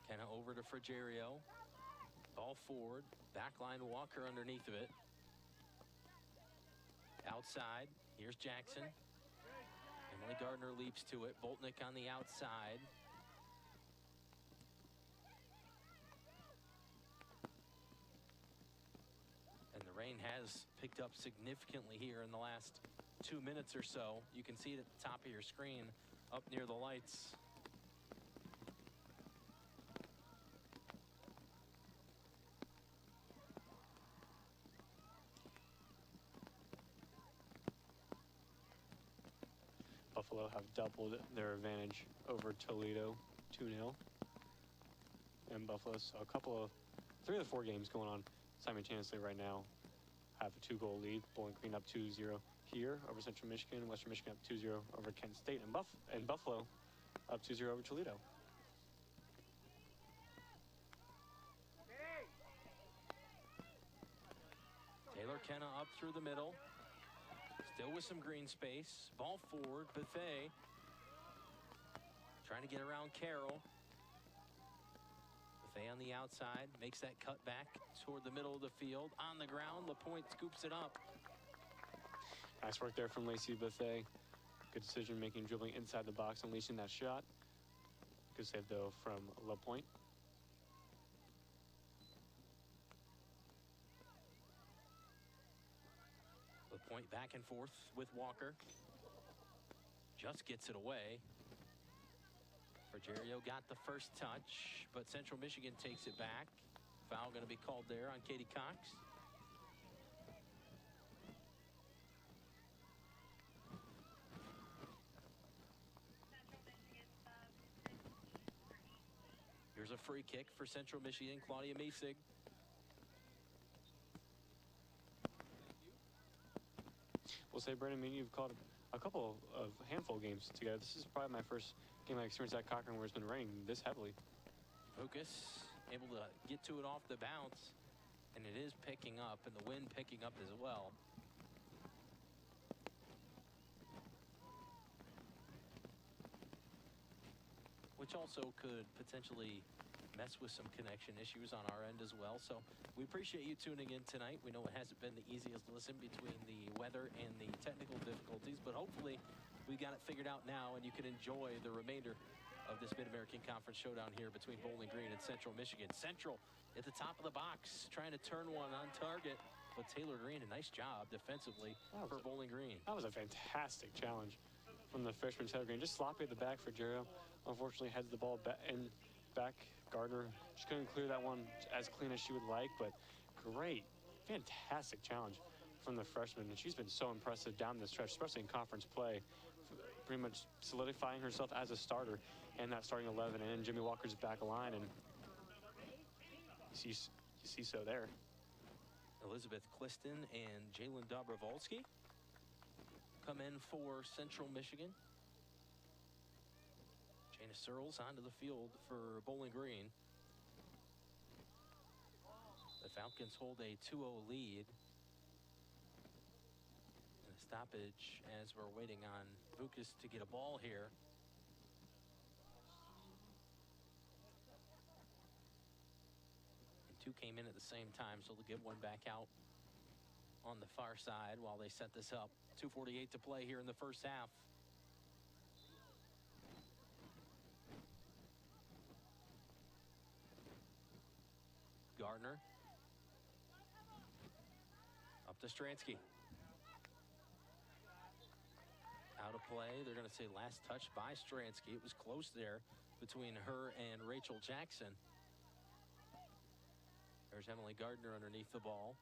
E: Kind of over to Frigerio. Ball forward. Backline Walker underneath of it. Outside. Here's Jackson. Emily Gardner leaps to it. Boltnick on the outside. And the rain has picked up significantly here in the last 2 minutes or so. You can see it at the top of your screen up near the lights.
C: Buffalo have doubled their advantage over Toledo, 2-0. And Buffalo, so three of the four games going on simultaneously right now have a 2-goal lead. Bowling Green up 2-0 here over Central Michigan. Western Michigan up 2-0 over Kent State. And Buffalo up 2-0 over Toledo.
E: Taylor Kenna up through the middle. Still with some green space. Ball forward. Bethea trying to get around Carroll. Bethea on the outside. Makes that cut back toward the middle of the field. On the ground. LaPointe scoops it up.
C: Nice work there from Lacey Bethea. Good decision making, dribbling inside the box, unleashing that shot. Good save though from LaPointe.
E: LaPointe back and forth with Walker. Just gets it away. Frigerio got the first touch, but Central Michigan takes it back. Foul going to be called there on Katie Cox. Here's a free kick for Central Michigan, Claudia Miesig.
C: We'll say, Brandon, you've caught a couple of handful of games together. This is probably my first game I experienced at Cochrane where it's been raining this heavily.
E: Lucas able to get to it off the bounce, and it is picking up, and the wind picking up as well. Which also could potentially mess with some connection issues on our end as well. So we appreciate you tuning in tonight. We know it hasn't been the easiest listen between the weather and the technical difficulties, but hopefully we got it figured out now, and you can enjoy the remainder of this Mid-American Conference showdown here between Bowling Green and Central Michigan. Central at the top of the box, trying to turn one on target, but Taylor Green, a nice job defensively for Bowling Green.
C: That was a fantastic challenge from the freshman Taylor Green. Just sloppy at the back for Jero. Unfortunately, heads the ball back. Gardner just couldn't clear that one as clean as she would like, but great, fantastic challenge from the freshman, and she's been so impressive down the stretch, especially in conference play, pretty much solidifying herself as a starter in that starting 11. And then Jimmy Walker's back line, and you see so there.
E: Elizabeth Cliston and Jalen Dobrovolsky come in for Central Michigan. Jana Searles onto the field for Bowling Green. The Falcons hold a 2-0 lead. And a stoppage as we're waiting on Vukas to get a ball here. And two came in at the same time, so they'll get one back out on the far side while they set this up. 2:48 to play here in the first half. Gardner. Up to Stransky. Out of play. They're going to say last touch by Stransky. It was close there between her and Rachel Jackson. There's Emily Gardner underneath the ball.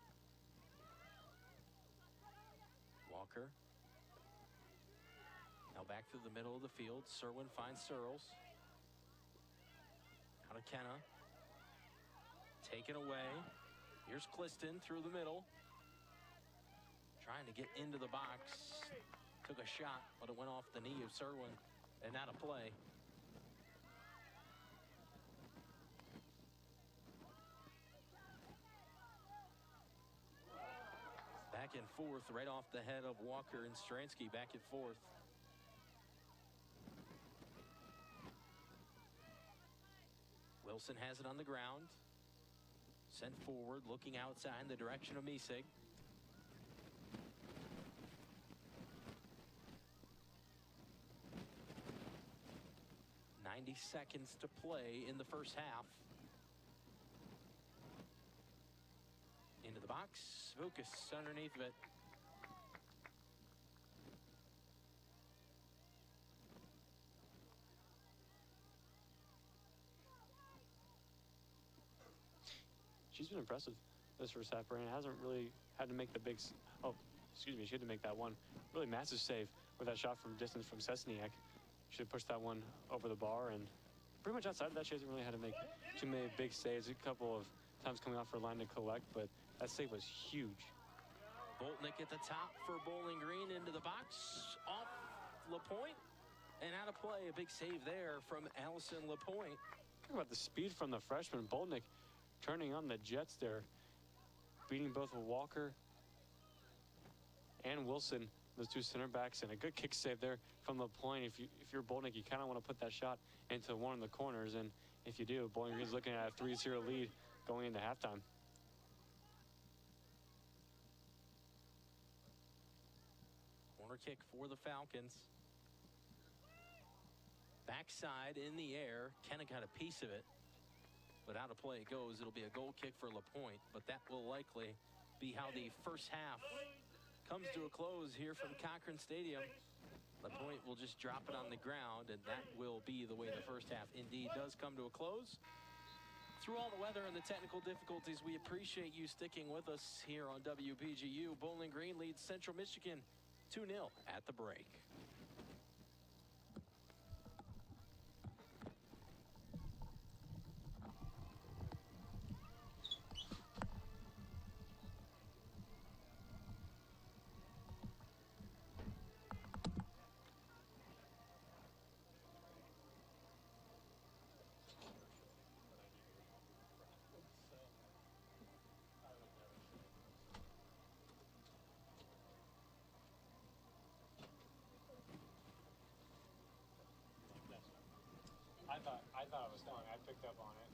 E: Walker. Now back through the middle of the field. Serwin finds Searles. Out of Kenna. Taken away. Here's Cliston through the middle. Trying to get into the box. Took a shot, but it went off the knee of Serwin and out of play. Back and forth right off the head of Walker and Stransky. Back and forth. Wilson has it on the ground. Sent forward, looking outside in the direction of Misig. .90 seconds to play in the first half. Into the box. Vukas underneath of it.
C: She's been impressive this first half. Brandon hasn't really had to make the big, she had to make that one really massive save with that shot from distance from Sesniak. She had pushed that one over the bar, and pretty much outside of that, she hasn't really had to make too many big saves. A couple of times coming off her line to collect, but that save was huge.
E: Boltnick at the top for Bowling Green into the box. Off LaPointe and out of play. A big save there from Allison LaPointe.
C: Talk about the speed from the freshman. Boltnick turning on the Jets there, beating both Walker and Wilson, those two center backs, and a good kick save there from LaPointe. If you're Boltnick, you kind of want to put that shot into one of the corners, and if you do, Bowling Green's looking at a 3-0 lead going into halftime.
E: Corner kick for the Falcons. Backside in the air. Kenna got a piece of it, but out of play it goes. It'll be a goal kick for LaPointe, but that will likely be how the first half comes to a close here from Cochrane Stadium. LaPointe will just drop it on the ground, and that will be the way the first half indeed does come to a close. Through all the weather and the technical difficulties, we appreciate you sticking with us here on WBGU. Bowling Green leads Central Michigan 2-0 at the break.
C: I thought it was coming. I picked up on it.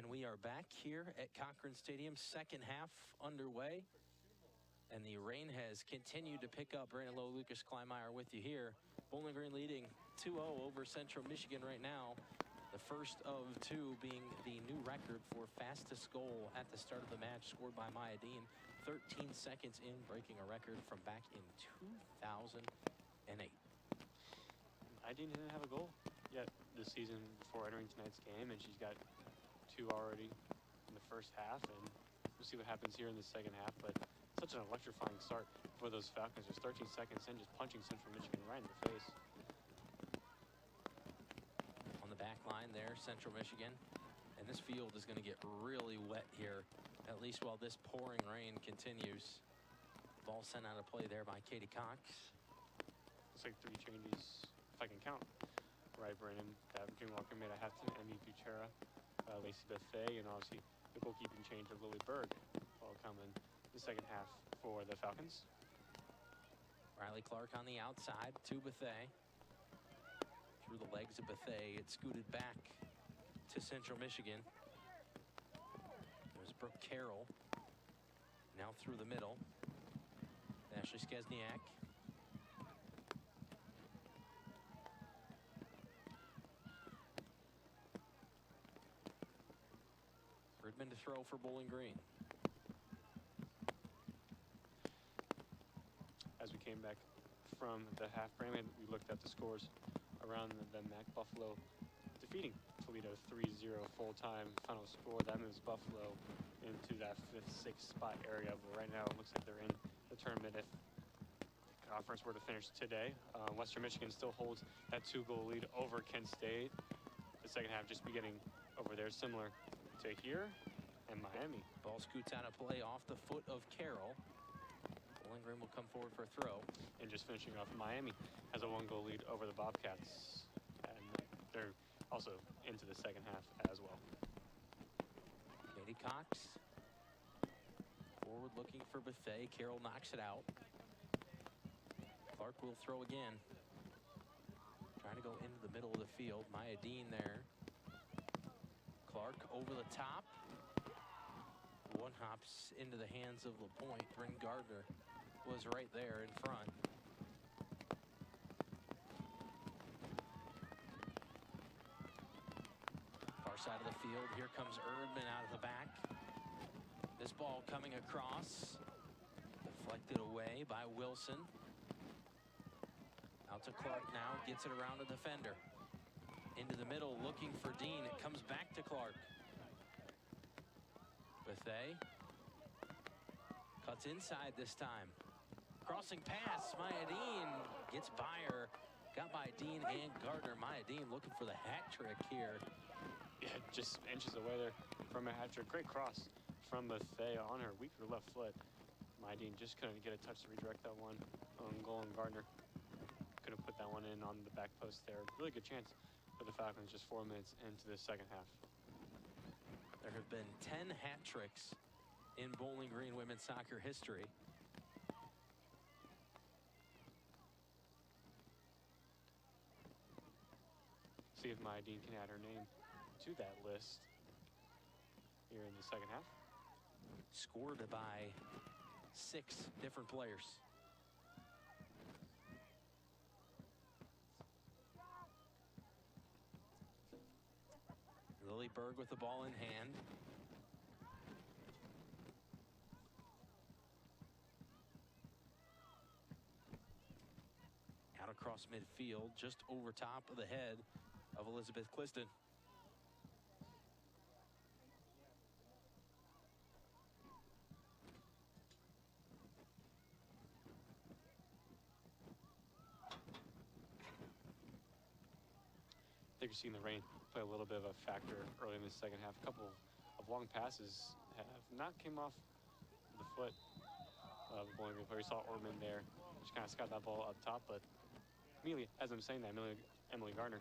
E: And we are back here at Cochrane Stadium, second half underway. And the rain has continued to pick up. Brandon Lowe, Lucas Kleinmeyer with you here. Bowling Green leading 2-0 over Central Michigan right now. The first of two being the new record for fastest goal at the start of the match, scored by Maya Dean. 13 seconds in, breaking a record from back in 2008.
C: Maya Dean didn't have a goal yet this season before entering tonight's game, and she's got two already in the first half, and we'll see what happens here in the second half. But such an electrifying start for those Falcons. Just 13 seconds in, just punching Central Michigan right in the face.
E: On the back line there, Central Michigan. And this field is going to get really wet here, at least while this pouring rain continues. Ball sent out of play there by Katie Cox.
C: Looks like three changes, if I can count. Right, Brandon. Jim Walker made a half-time MVP Chera, Lacey Buffet, and obviously the goalkeeping change of Lily Berg will come in the second half for the Falcons.
E: Riley Clark on the outside to Buffet. Through the legs of Buffet, it scooted back to Central Michigan. There's Brooke Carroll. Now through the middle. Ashley Skesniak. Fridman to throw for Bowling Green.
C: As we came back from the half, Brandon, we looked at the scores around the MAC. Buffalo defeating Toledo 3-0 full-time final score. That moves Buffalo into that 5th, 6th spot area. But right now it looks like they're in the tournament if the conference were to finish today. Western Michigan still holds that 2-goal lead over Kent State. The second half just beginning over there, similar to here and Miami.
E: Ball scoots out of play off the foot of Carroll. Bowling Green will come forward for a throw.
C: And just finishing off, Miami has a 1-goal lead over the Bobcats. And they're also into the second half as well.
E: Katie Cox. Forward looking for Buffet. Carroll knocks it out. Clark will throw again. Trying to go into the middle of the field. Maya Dean there. Clark over the top. One hops into the hands of LaPointe. Bryn Gardner was right there in front. Far side of the field. Here comes Erdman out of the back. This ball coming across. Deflected away by Wilson. Out to Clark now. Gets it around the defender. Into the middle, looking for Dean. It comes back to Clark. Buffet cuts inside this time. Crossing pass, Maya Dean gets by her. Got by Dean and Gardner. Maya Dean looking for the hat trick here.
C: Yeah, just inches away there from a hat trick. Great cross from Buffet on her weaker left foot. Maya Dean just couldn't get a touch to redirect that one on goal, and Gardner could have put that one in on the back post there. Really good chance for the Falcons just 4 minutes into the second half.
E: There have been 10 hat tricks in Bowling Green women's soccer history.
C: See if Maya Dean can add her name to that list here in the second half.
E: Scored by 6 different players. Lily Berg with the ball in hand. Out across midfield, just over top of the head of Elizabeth Cliston.
C: I think you're seeing the rain play a little bit of a factor early in the second half. A couple of long passes have not came off the foot of the Bowling Green player. We saw Ortman there. Just kind of scout that ball up top, but immediately, as I'm saying that, Emily Gardner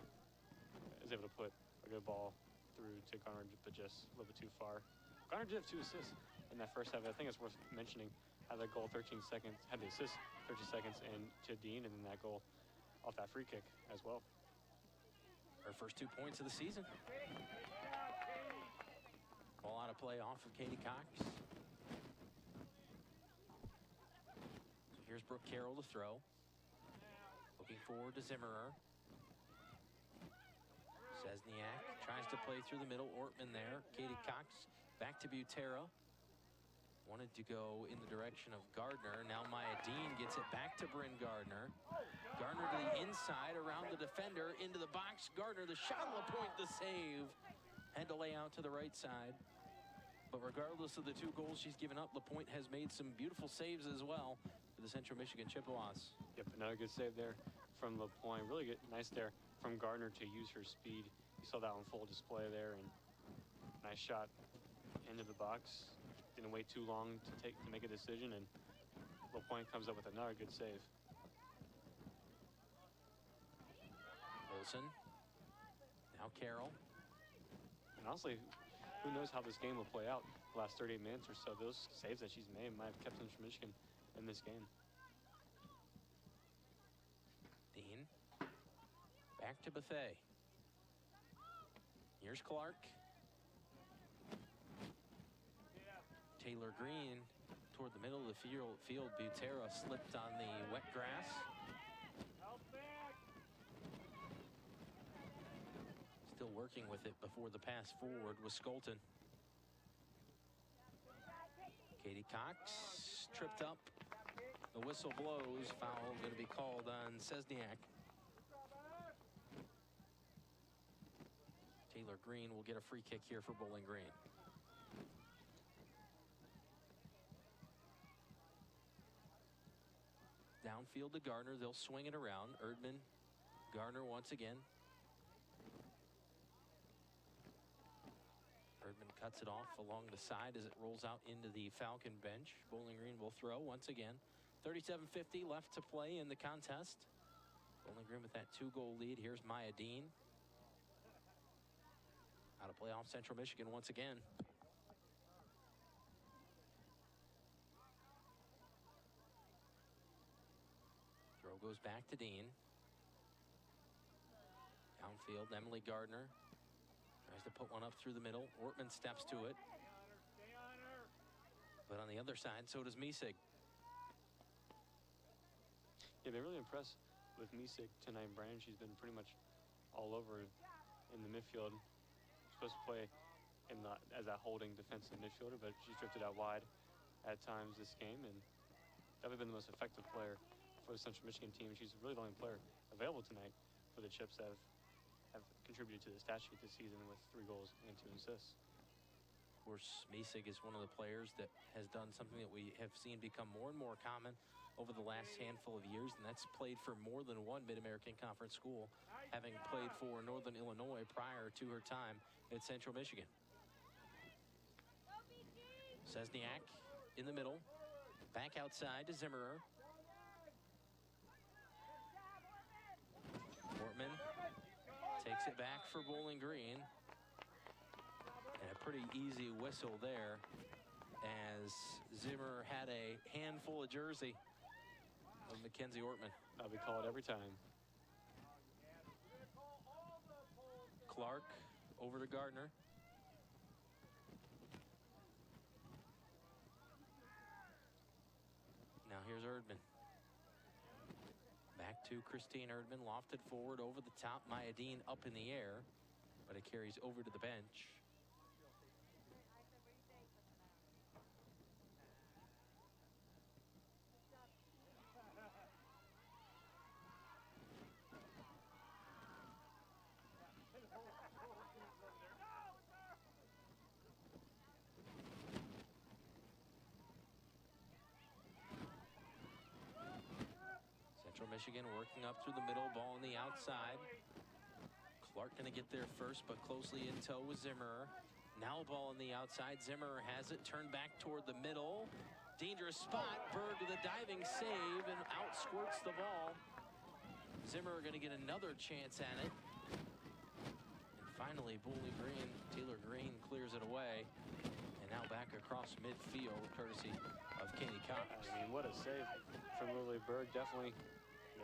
C: is able to put a good ball through to Gardner, but just a little bit too far. Gardner did have 2 assists in that first half. I think it's worth mentioning how that goal 13 seconds, had the assist 13 seconds in to Dean, and then that goal off that free kick as well.
E: Her first 2 points of the season. Ball out of play off of Katie Cox. So here's Brooke Carroll to throw. Looking forward to Zimmerer. Szczesniak tries to play through the middle. Ortman there. Katie Cox back to Butera. Wanted to go in the direction of Gardner. Now Maya Dean gets it back to Bryn Gardner. Gardner to the inside, around the defender, into the box. Gardner, the shot on the point, the save. Had to lay out to the right side. But regardless of the 2 goals she's given up, LaPointe has made some beautiful saves as well for the Central Michigan Chippewas.
C: Yep, another good save there from LaPointe. Really good, nice there from Gardner to use her speed. You saw that on full display there, and nice shot into the box. Didn't wait too long to make a decision, and LaPointe comes up with another good save.
E: Wilson. Now Carroll.
C: And honestly, who knows how this game will play out the last 38 minutes or so. Those saves that she's made might have kept Central Michigan in this game.
E: Dean. Back to Buffet. Here's Clark. Taylor Green toward the middle of the field. Butera slipped on the wet grass. Still working with it before the pass forward was Skolton. Katie Cox tripped up. The whistle blows. Foul going to be called on Szczesniak. Taylor Green will get a free kick here for Bowling Green. Downfield to Gardner. They'll swing it around. Erdman, Gardner once again. Erdman cuts it off along the side as it rolls out into the Falcon bench. Bowling Green will throw once again. 37:50 left to play in the contest. Bowling Green with that 2-goal lead. Here's Maya Dean. Out of play off Central Michigan once again. Throw goes back to Dean. Downfield, Emily Gardner tries to put one up through the middle. Ortman steps to it. But on the other side, so does Misig.
C: Yeah, they're really impressed with Misig tonight. Brandon, she's been pretty much all over in the midfield. She's supposed to play as that holding defensive midfielder, but she's drifted out wide at times this game, and definitely been the most effective player for the Central Michigan team. She's really the only player available tonight for the Chips that have contributed to the stat sheet this season with 3 goals and 2 assists.
E: Of course, Misig is one of the players that has done something that we have seen become more and more common over the last handful of years, and that's played for more than one Mid-American Conference school, having played for Northern Illinois prior to her time at Central Michigan. Szczesniak in the middle, back outside to Zimmerer. Ortman takes it back for Bowling Green. And a pretty easy whistle there as Zimmer had a handful of jersey of Mackenzie Ortman.
C: That'll be called every time.
E: Clark over to Gardner. Now here's Erdman. Back to Christine Erdman, lofted forward over the top. Maya Dean up in the air, but it carries over to the bench. Michigan working up through the middle, ball on the outside. Clark going to get there first, but closely in tow with Zimmerer. Now ball on the outside. Zimmerer has it turned back toward the middle. Dangerous spot. Berg with a diving save and out squirts the ball. Zimmerer going to get another chance at it. And finally, Bowling Green, Taylor Green clears it away. And now back across midfield, courtesy of Katie Cox.
C: I mean, what a save from Lily Berg. Definitely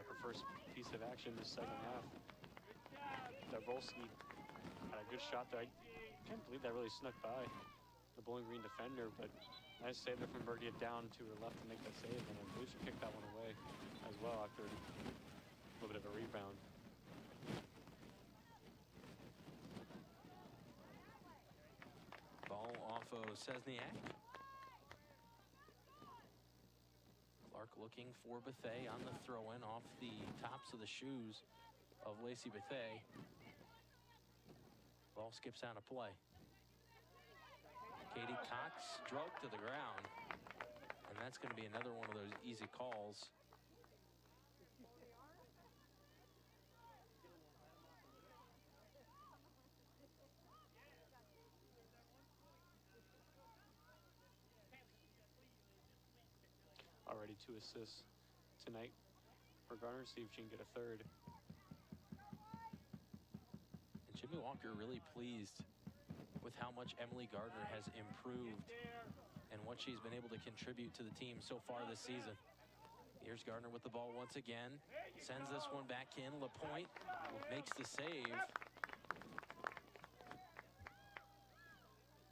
C: her first piece of action this second half. Dabrowski had a good shot there. I can't believe that really snuck by the Bowling Green defender, but nice save there from Berg to get down to her left to make that save, and I believe she kicked that one away as well after a little bit of a rebound.
E: Ball off of Sesniak. Clark looking for Bethea on the throw-in off the tops of the shoes of Lacey Bethea. Ball skips out of play. Katie Cox drug to the ground. And that's going to be another one of those easy calls.
C: Already 2 assists tonight for Garner. See if she can get a third.
E: And Jimmy Walker really pleased with how much Emily Gardner has improved and what she's been able to contribute to the team so far this season. Here's Gardner with the ball once again. Sends this one back in. LaPointe makes the save.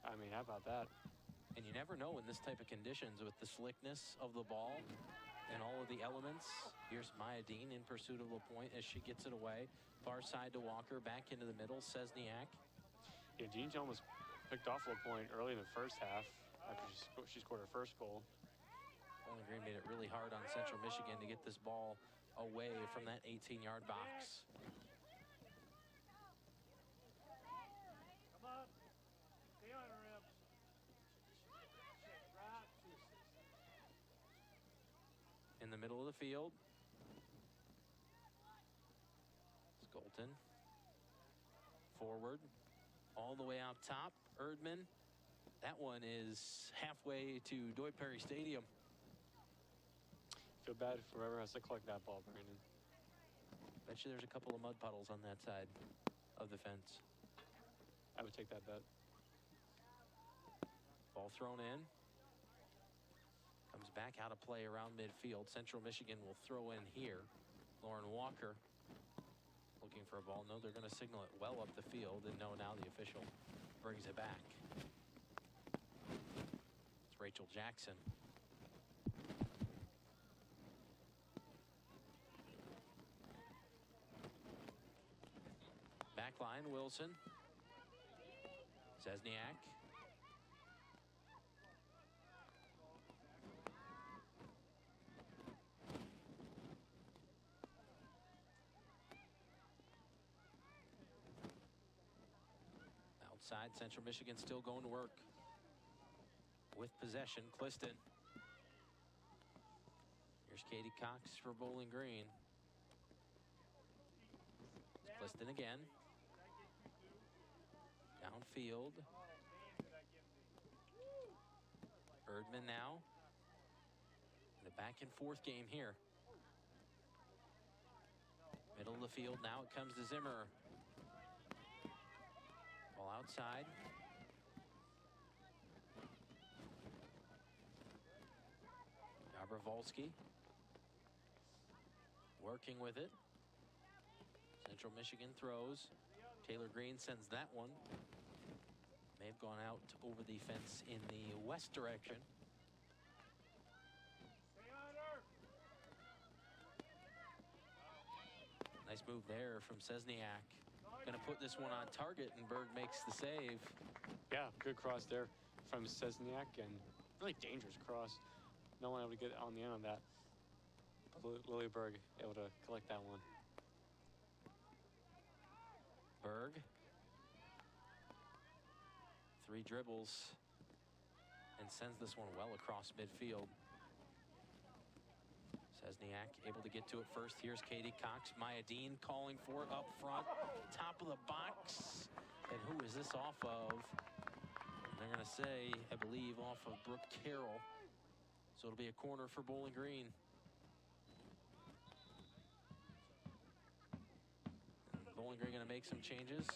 C: I mean, how about that?
E: And you never know in this type of conditions with the slickness of the ball and all of the elements. Here's Maya Dean in pursuit of LaPointe as she gets it away. Far side to Walker, back into the middle, Sesniak.
C: Yeah, Dean almost picked off LaPointe early in the first half after she scored her first goal.
E: Bowling Green made it really hard on Central Michigan to get this ball away from that 18-yard box.
D: Come on. Stay on her, Em. Right.
E: In the middle of the field. Skolton. Forward. All the way out top. Erdman. That one is halfway to Doy Perry Stadium.
C: Feel bad for whoever has to collect that ball, Brandon.
E: Bet you there's a couple of mud puddles on that side of the fence.
C: I would take that bet.
E: Ball thrown in. Comes back out of play around midfield. Central Michigan will throw in here. Lauren Walker looking for a ball. No, they're going to signal it well up the field. And no, now the official brings it back. It's Rachel Jackson. Back line, Wilson. Sesniak. Outside, Central Michigan still going to work. With possession, Cliston. Here's Katie Cox for Bowling Green. Cliston again. Downfield. Erdman now. The back and forth game here. Middle of the field, now it comes to Zimmer. Ball outside. Jabravolski. Working with it. Central Michigan throws. Taylor Green sends that one. May have gone out over the fence in the west direction. Nice move there from Sesniak. Going to put this one on target, and Berg makes the save.
C: Yeah, good cross there from Sesniak, and really dangerous cross. No one able to get on the end of that. Lily Berg able to collect that one.
E: Berg. 3 dribbles and sends this one well across midfield. Sesniak able to get to it first. Here's Katie Cox. Maya Dean calling for it up front. Top of the box. And who is this off of? They're going to say, I believe, off of Brooke Carroll. So it'll be a corner for Bowling Green. And Bowling Green going to make some changes.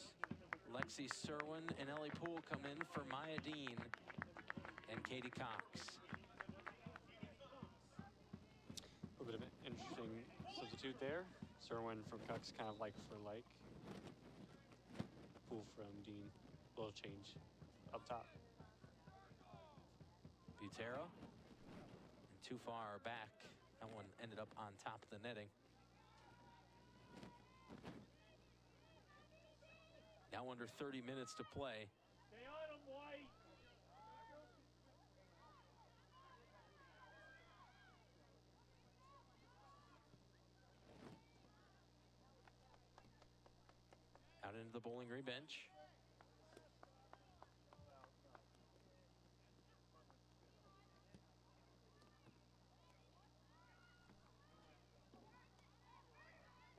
E: Lexi Serwin and Ellie Poole come in for Maya Dean and Katie Cox.
C: A little bit of an interesting substitute there. Serwin from Cox, kind of like for like. Poole from Dean. Little change up top.
E: Butero. And too far back. That one ended up on top of the netting. Now under 30 minutes to play.
D: Stay on him, White.
E: Out into the Bowling Green bench.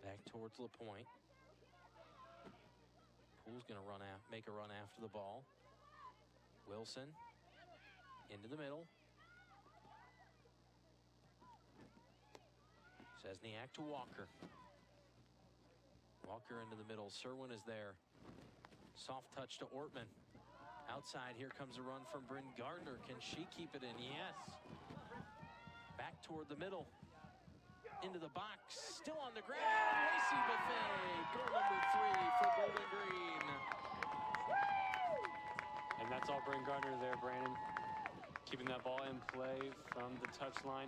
E: Back towards LaPointe. Poole's going to make a run after the ball. Wilson into the middle. Sesniak to Walker. Walker into the middle. Serwin is there. Soft touch to Ortman. Outside, here comes a run from Bryn Gardner. Can she keep it in? Yes. Back toward the middle. Into the box. Still on the ground. Lacey Buffet. Goal number 3 for Bowling Green.
C: And that's all Bryn Gardner there, Brandon. Keeping that ball in play from the touchline.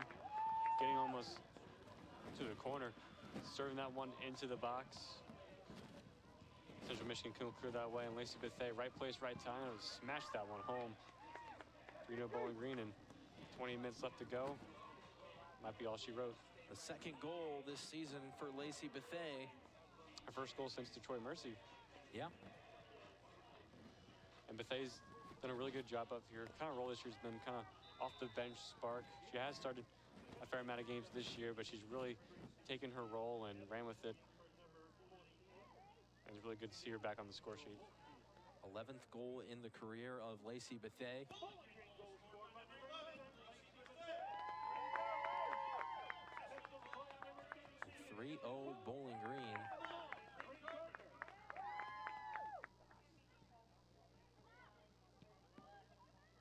C: Getting almost to the corner. Serving that one into the box. Central Michigan couldn't clear that way, and Lacey Buffet, right place, right time, smashed that one home. 3-0 Bowling Green, and 20 minutes left to go. Might be all she wrote.
E: The second goal this season for Lacey Buffet.
C: Her first goal since Detroit Mercy.
E: Yeah.
C: And Buffet's done a really good job up here. Kind of role this year's been kind of off the bench spark. She has started a fair amount of games this year, but she's really taken her role and ran with it. It's really good to see her back on the score sheet.
E: 11th goal in the career of Lacey Buffet. .3-0 Bowling Green.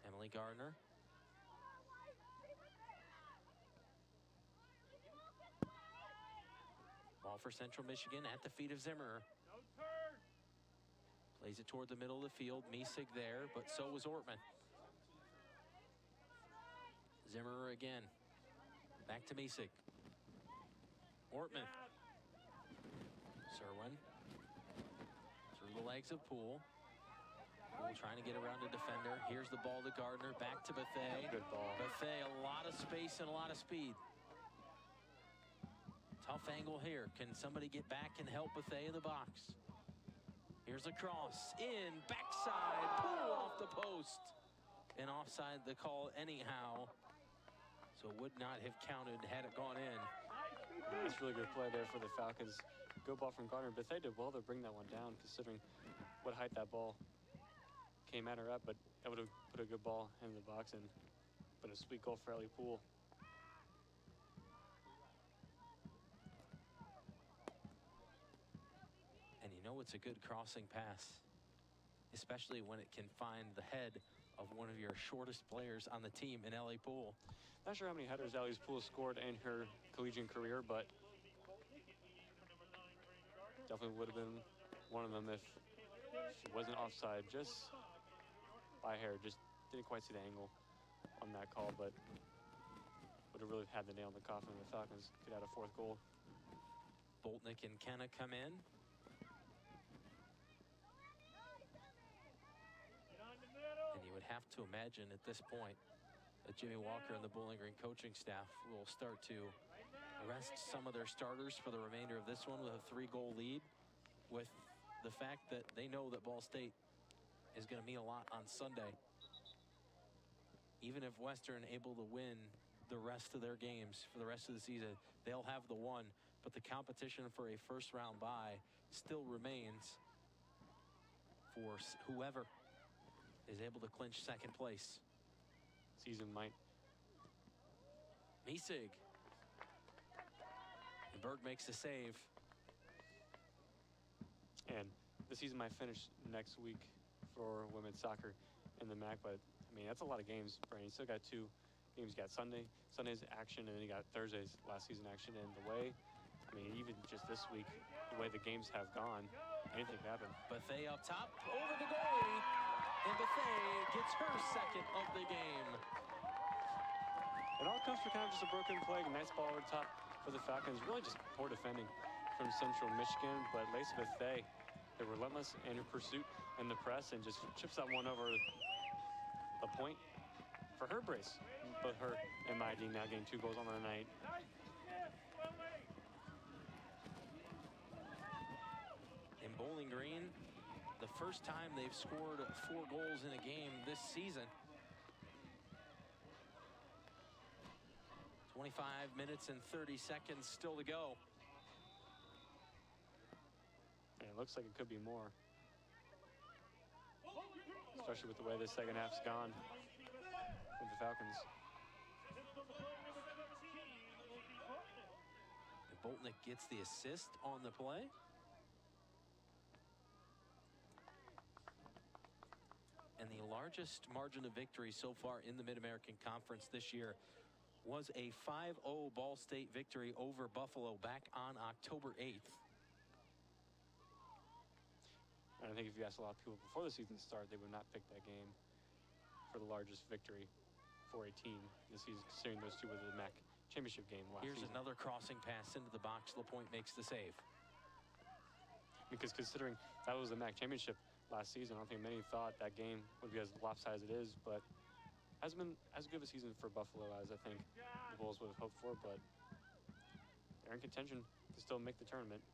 E: Emily Gardner. Ball for Central Michigan at the feet of Zimmerer. Plays it toward the middle of the field. Miesig there, but so was Ortman. Zimmerer again. Back to Miesig. Ortman. Serwin. Through the legs of Poole. Poole trying to get around the defender. Here's the ball to Gardner. Back to Buffet.
C: Good ball. Buffet,
E: a lot of space and a lot of speed. Tough angle here. Can somebody get back and help Buffet in the box? Here's a cross. In. Backside. Poole off the post. And offside the call anyhow. So would not have counted had it gone in.
C: That's really good play there for the Falcons. Good ball from Gardner. But they did well to bring that one down, considering what height that ball came at her at. But that would have put a good ball in the box and put a sweet goal for Ellie Poole.
E: And you know it's a good crossing pass, especially when it can find the head of one of your shortest players on the team in Ellie Poole.
C: Not sure how many headers Ellie Poole scored in her collegiate career, but definitely would have been one of them if she wasn't offside, just by hair. Just didn't quite see the angle on that call, but would have really had the nail in the coffin. The Falcons could add a 4th goal.
E: Boltnick and Kenna come in. And you would have to imagine at this point that Jimmy Walker and the Bowling Green coaching staff will start to rest some of their starters for the remainder of this one with a 3-goal lead, with the fact that they know that Ball State is going to mean a lot on Sunday. Even if Western able to win the rest of their games for the rest of the season, they'll have the one, but the competition for a first-round bye still remains for whoever is able to clinch 2nd place.
C: Season might.
E: Miesig. And Berg makes the save.
C: And the season might finish next week for women's soccer in the MAC, but I mean, that's a lot of games, Brandon. You still got 2 games. You got Sunday's action, and then you got Thursday's last season action. And the way, I mean, even just this week, the way the games have gone, anything could happen.
E: Buffet up top, over the goalie, and Buffet gets her 2nd of the game.
C: comes for kind of just a broken play. Nice ball over the top for the Falcons. Really just poor defending from Central Michigan, but Lacey Bethea, they're relentless in her pursuit and the press and just chips that one over the point for her brace. But her and MID now getting 2 goals on the night.
E: In Bowling Green, the first time they've scored 4 goals in a game this season. 25 minutes and 30 seconds still to go.
C: And it looks like it could be more. Especially with the way the second half's gone with the Falcons.
E: And Boltnick gets the assist on the play. And the largest margin of victory so far in the Mid-American Conference this year was a 5-0 Ball State victory over Buffalo back on October 8th.
C: And I think if you asked a lot of people before the season started, they would not pick that game for the largest victory for a team this season, considering those two were the MAC championship game last
E: Here's
C: season.
E: another crossing pass into the box. LaPointe makes the save.
C: Because considering that was the MAC championship last season, I don't think many thought that game would be as lopsided as it is, but hasn't been as good of a season for Buffalo as I think the Bulls would have hoped for, but they're in contention to still make the tournament.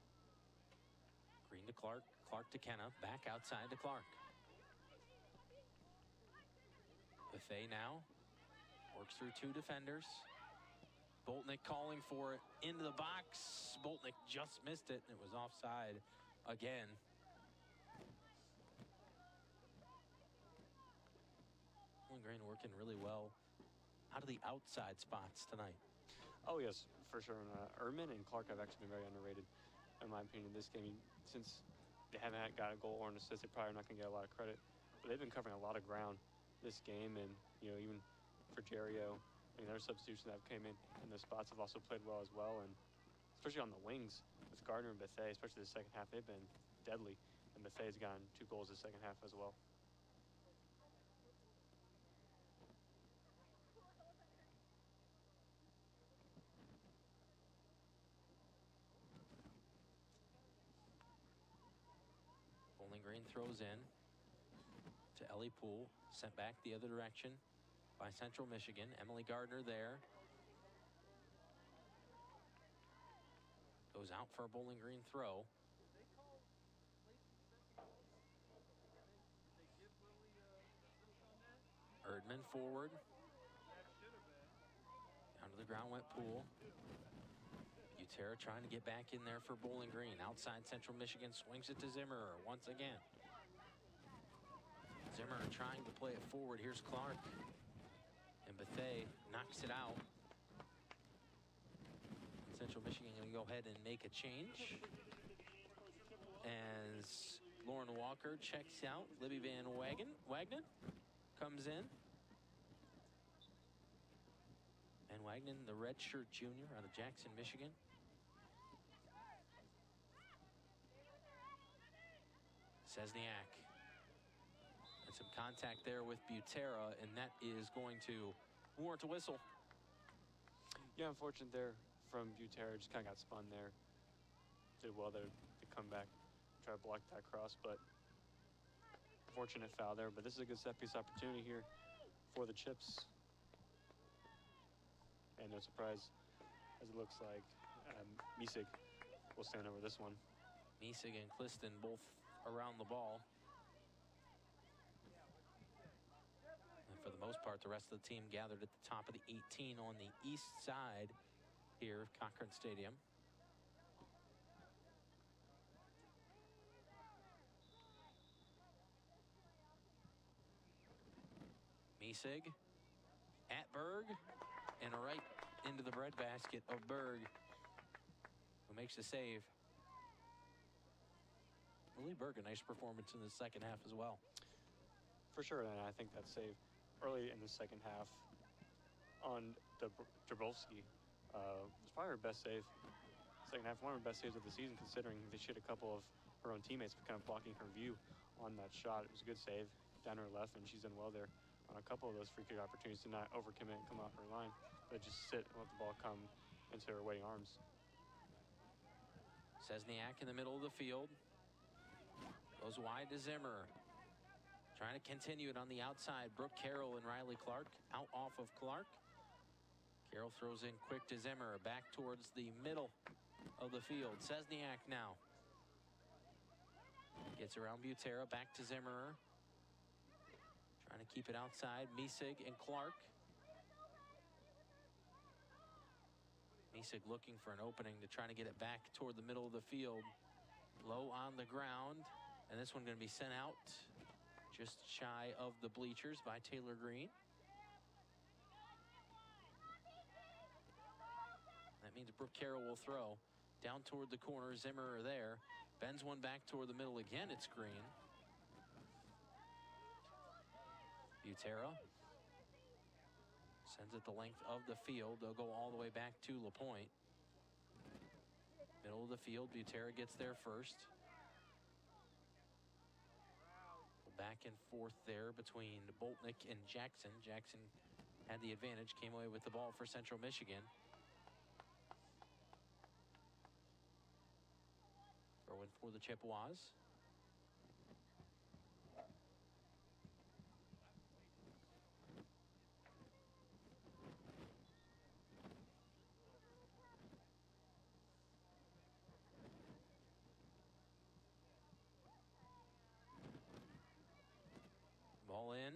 E: Green to Clark, Clark to Kenna, back outside to Clark. Buffet now works through 2 defenders. Boltnick calling for it into the box. Boltnick just missed it, and it was offside again. Bowling Green working really well out of the outside spots tonight.
C: Oh, yes, for sure. And, Ehrman and Clark have actually been very underrated, in my opinion, in this game. Since they haven't got a goal or an assist, they're probably not going to get a lot of credit. But they've been covering a lot of ground this game. And, you know, even for Jerio, I mean, their substitutions that have came in those spots have also played well as well. And especially on the wings with Gardner and Bethea, especially the second half, they've been deadly. And Bethea's gotten 2 goals the second half as well.
E: Bowling Green throws in to Ellie Poole, sent back the other direction by Central Michigan. Emily Gardner there. Goes out for a Bowling Green throw. Erdman forward. Down to the ground went Poole. Butera trying to get back in there for Bowling Green. Outside Central Michigan swings it to Zimmerer once again. Zimmerer trying to play it forward. Here's Clark. And Bethea knocks it out. Central Michigan going to go ahead and make a change. As Lauren Walker checks out, Libby Van Wagner comes in. And Wagner, the redshirt junior out of Jackson, Michigan. Sesniak. And some contact there with Butera, and that is going to warrant a whistle.
C: Yeah, unfortunate there from Butera. Just kind of got spun there. Did well there to come back, try to block that cross, but unfortunate foul there. But this is a good set piece opportunity here for the Chips. And no surprise, as it looks like, Misig will stand over this one.
E: Misig and Cliston both around the ball. And for the most part, the rest of the team gathered at the top of the 18 on the east side here of Cochrane Stadium. Misig at Berg, and right into the breadbasket of Berg, who makes the save. Lily Berg, a nice performance in the second half as well.
C: For sure, and I think that save early in the second half on Dabrowski was probably her best save. Second half, one of her best saves of the season, considering that she had a couple of her own teammates kind of blocking her view on that shot. It was a good save down her left, and she's done well there on a couple of those free kick opportunities to not overcommit and come off her line. but just sit and let the ball come into her waiting arms.
E: Sesniak in the middle of the field. Goes wide to Zimmer. Trying to continue it on the outside. Brooke Carroll and Riley Clark out off of Clark. Carroll throws in quick to Zimmer. Back towards the middle of the field. Sesniak now. Gets around Butera. Back to Zimmer. Trying to keep it outside. Misig and Clark. Misig looking for an opening to try to get it back toward the middle of the field. Low on the ground. And this one going to be sent out just shy of the bleachers by Taylor Green. That means Brooke Carroll will throw. Down toward the corner. Zimmer there. Bends one back toward the middle again. It's Green. Butera sends it the length of the field. They'll go all the way back to LaPointe. Middle of the field. Butera gets there first. Back and forth there between Boltnick and Jackson. Jackson had the advantage. Came away with the ball for Central Michigan. Throw in for the Chippewas. Ball in.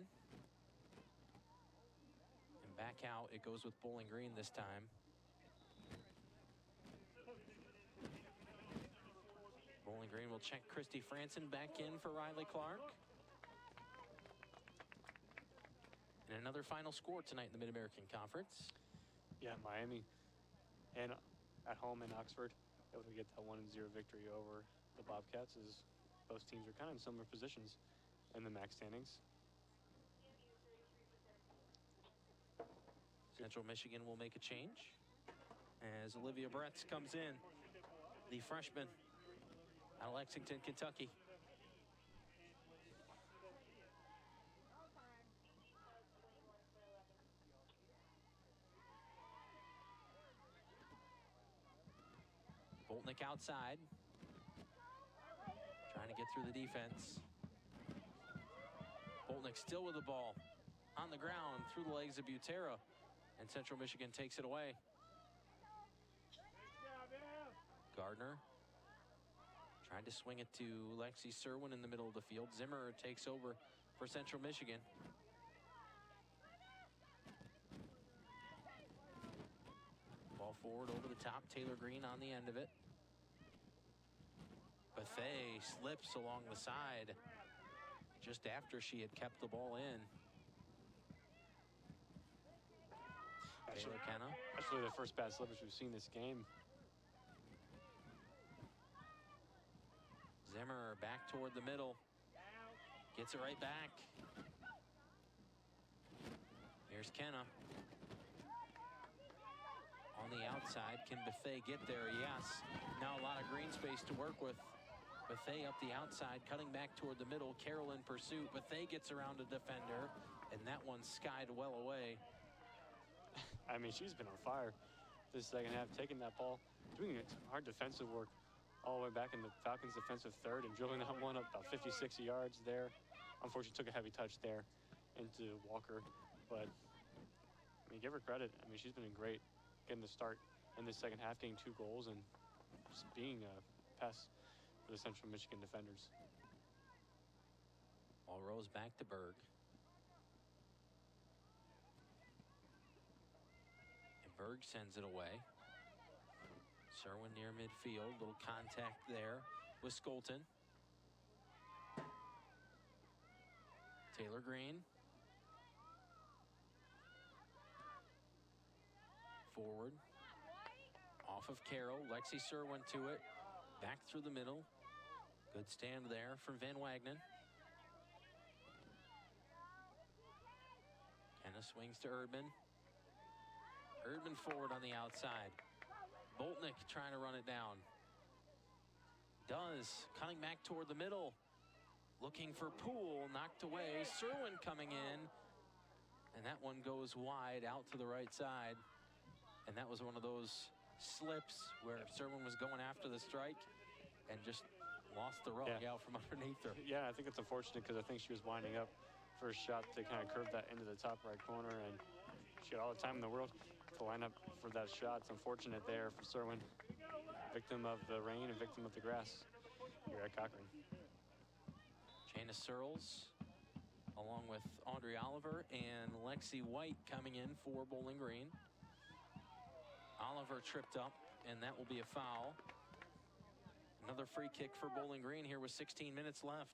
E: And back out. It goes with Bowling Green this time. Bowling Green will check Christy Franson back in for Riley Clark. And another final score tonight in the Mid-American Conference.
C: Yeah, Miami. And at home in Oxford, able to get that 1-0 victory over the Bobcats, as both teams are kind of in similar positions in the MAC standings.
E: Central Michigan will make a change as Olivia Bretz comes in, the freshman out of Lexington, Kentucky. Boltnick outside, trying to get through the defense. Boltnick still with the ball on the ground through the legs of Butera. And Central Michigan takes it away. Gardner trying to swing it to Lexi Serwin in the middle of the field. Zimmer takes over for Central Michigan. Ball forward over the top. Taylor Green on the end of it. Buffet slips along the side just after she had kept the ball in. Taylor Kenna.
C: Actually, the first bad slippers we've seen this game.
E: Zimmer back toward the middle. Gets it right back. Here's Kenna. On the outside, can Buffet get there? Yes. Now a lot of green space to work with. Buffet up the outside, cutting back toward the middle. Carroll in pursuit. Buffet gets around a defender, and that one skied well away.
C: I mean, she's been on fire this second half, taking that ball, doing hard defensive work all the way back in the Falcons' defensive third and drilling that one up about 50, 60 yards there. Unfortunately, took a heavy touch there into Walker, but I mean, give her credit. I mean, she's been great getting the start in the second half, getting 2 goals and just being a pest for the Central Michigan defenders.
E: Ball rolls back to Berg. Berg sends it away. Serwin near midfield. Little contact there with Skolton. Taylor Green. Forward. Off of Carroll. Lexi Serwin to it. Back through the middle. Good stand there from Van Wagenen. Kenna swings to Erdman. Erdman forward on the outside. Boltnick trying to run it down. Does. Cutting back toward the middle. Looking for Poole. Knocked away. Serwin coming in. And that one goes wide out to the right side. And that was one of those slips where Serwin was going after the strike and just lost the rug out from underneath her.
C: Yeah, I think it's unfortunate because I think she was winding up for a shot to kind of curve that into the top right corner, and she had all the time in the world to line up for that shot. It's unfortunate there for Serwin, victim of the rain and victim of the grass here at Cochrane.
E: Jana Searles, along with Audrey Oliver and Lexi White coming in for Bowling Green. Oliver tripped up, and that will be a foul. Another free kick for Bowling Green here with 16 minutes left.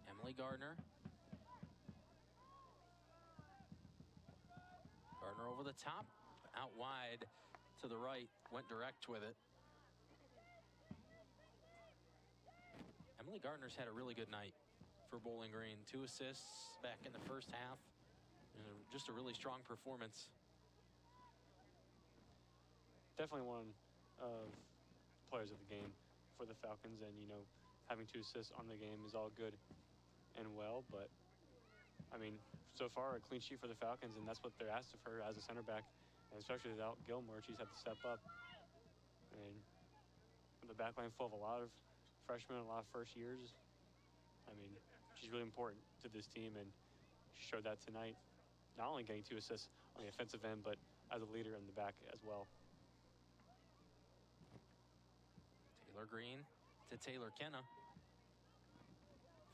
E: Emily Gardner. Gardner over the top, out wide to the right, went direct with it. Emily Gardner's had a really good night for Bowling Green. 2 assists back in the first half. Just a really strong performance.
C: Definitely one of the players of the game for the Falcons, and you know, having 2 assists on the game is all good and well, but I mean, so far a clean sheet for the Falcons, and that's what they're asked of her as a center back, and especially without Gilmore, she's had to step up. And the back line full of a lot of freshmen, a lot of first years. I mean, she's really important to this team, and she showed that tonight, not only getting 2 assists on the offensive end, but as a leader in the back as well.
E: Taylor Green to Taylor Kenna.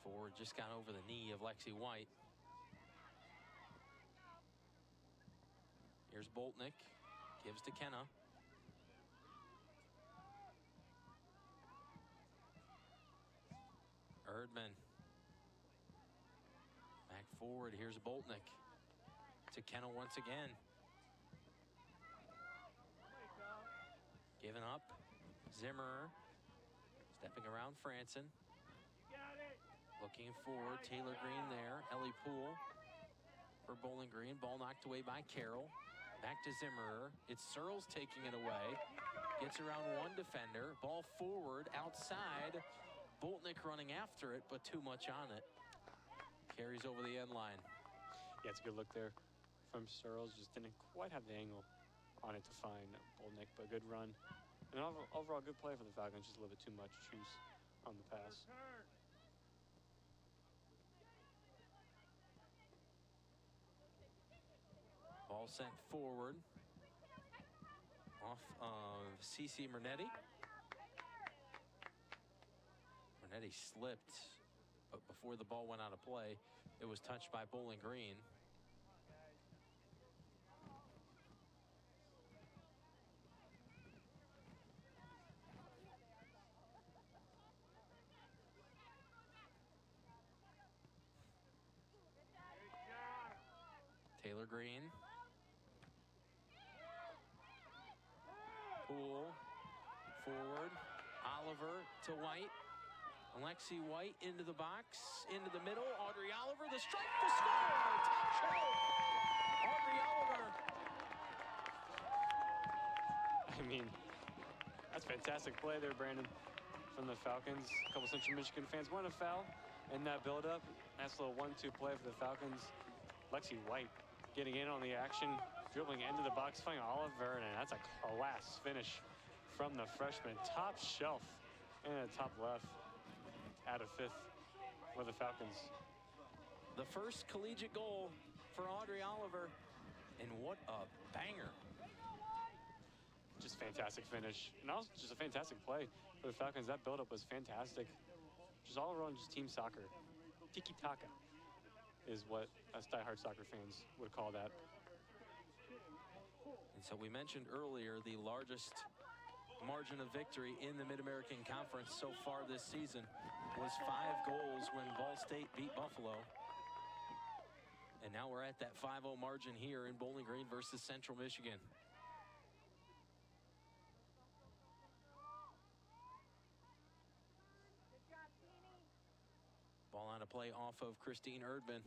E: Forward just got over the knee of Lexi White. Here's Boltnick, gives to Kenna. Erdman. Back forward, here's Boltnick. To Kenna once again. Giving up, Zimmerer. Stepping around Franson. Looking forward, Taylor Green there. Ellie Poole for Bowling Green. Ball knocked away by Carroll. Back to Zimmerer. It's Searles taking it away. Gets around one defender. Ball forward, outside. Boltnick running after it, but too much on it. Carries over the end line.
C: Yeah, it's a good look there from Searles. Just didn't quite have the angle on it to find Boltnick, but good run. And overall good play for the Falcons, just a little bit too much juice on the pass.
E: Ball sent forward off of Cece Mernetti. Mernetti slipped, but before the ball went out of play, it was touched by Bowling Green. Taylor Green. Poole forward. Oliver to White. Alexi White into the box, into the middle. Audrey Oliver, the strike, the score! Top shelf! Audrey Oliver.
C: I mean, that's fantastic play there, Brandon, from the Falcons. A couple Central Michigan fans want a foul in that build-up. Nice little 1-2 play for the Falcons. Lexi White getting in on the action, dribbling into the box, finding Oliver, and that's a class finish from the freshman. Top shelf in the top left. Out of 5th for the Falcons.
E: The first collegiate goal for Audrey Oliver, and what a banger.
C: Just fantastic finish, and also just a fantastic play for the Falcons. That buildup was fantastic. Just all around, just team soccer. Tiki-taka is what us diehard soccer fans would call that.
E: And so we mentioned earlier the largest margin of victory in the Mid-American Conference so far this season was 5 goals when Ball State beat Buffalo. And now we're at that 5-0 margin here in Bowling Green versus Central Michigan. Ball on a play off of Christine Erdman.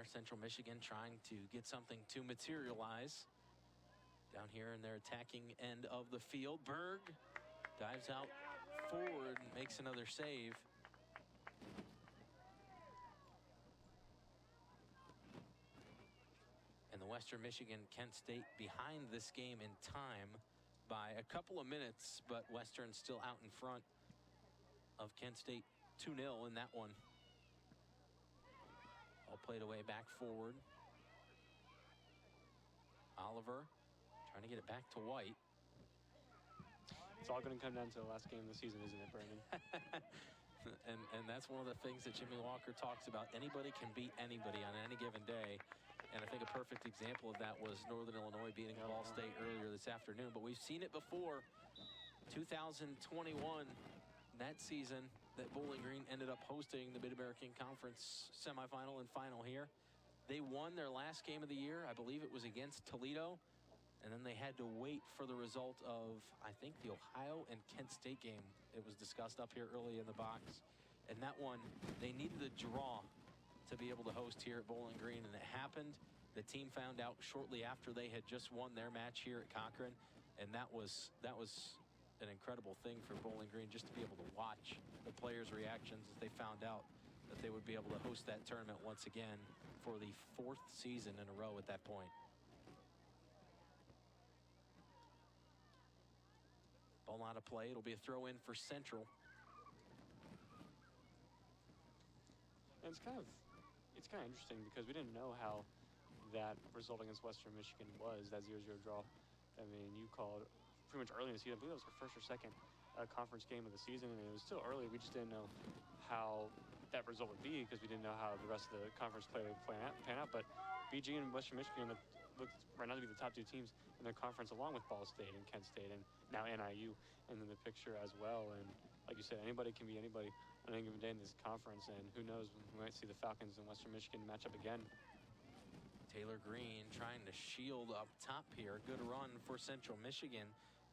E: there. Central Michigan trying to get something to materialize. Down here in their attacking end of the field. Berg dives out forward and makes another save. And the Western Michigan-Kent State behind this game in time by a couple of minutes, but Western still out in front of Kent State 2-0 in that one. All played away back forward. Oliver trying to get it back to White.
C: It's all going to come down to the last game of the season, isn't it, Brandon?
E: and that's one of the things that Jimmy Walker talks about. Anybody can beat anybody on any given day. And I think a perfect example of that was Northern Illinois beating Ball State earlier this afternoon. But we've seen it before. 2021, that season that Bowling Green ended up hosting the Mid-American Conference semifinal and final here. They won their last game of the year. I believe it was against Toledo. And then they had to wait for the result of, I think, the Ohio and Kent State game. It was discussed up here early in the box. And that one, they needed a draw to be able to host here at Bowling Green, and it happened. The team found out shortly after they had just won their match here at Cochrane, and that was an incredible thing for Bowling Green, just to be able to watch the players' reactions as they found out that they would be able to host that tournament once again for the 4th season in a row at that point. Ball out of play. It'll be a throw in for Central.
C: And it's kind of interesting because we didn't know how that result against Western Michigan was, that 0-0 draw. I mean, you called pretty much early in the season. I believe it was our first or second conference game of the season, and it was still early. We just didn't know how that result would be because we didn't know how the rest of the conference play would pan out. But BG and Western Michigan look right now to be the top 2 teams in their conference, along with Ball State and Kent State, and now NIU in the picture as well. And like you said, anybody can be anybody on any given day in this conference, and who knows, we might see the Falcons and Western Michigan match up again.
E: Taylor Green trying to shield up top here. Good run for Central Michigan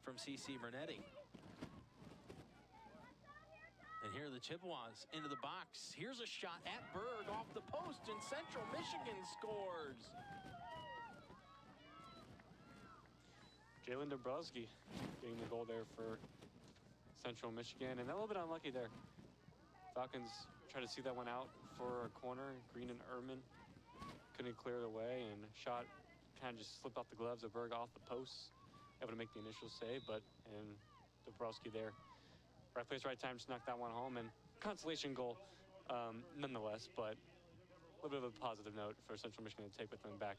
E: from C.C. Bernetti. And here are the Chippewas into the box. Here's a shot at Berg off the post, and Central Michigan scores.
C: Jalen Dabrowski getting the goal there for Central Michigan, and a little bit unlucky there. Falcons tried to see that one out for a corner. Green and Ehrman couldn't clear it away, and shot kind of just slipped off the gloves of Berg off the post, able to make the initial save, and Dabrowski there, right place, right time, just knocked that one home, and consolation goal nonetheless, but a little bit of a positive note for Central Michigan to take with them back.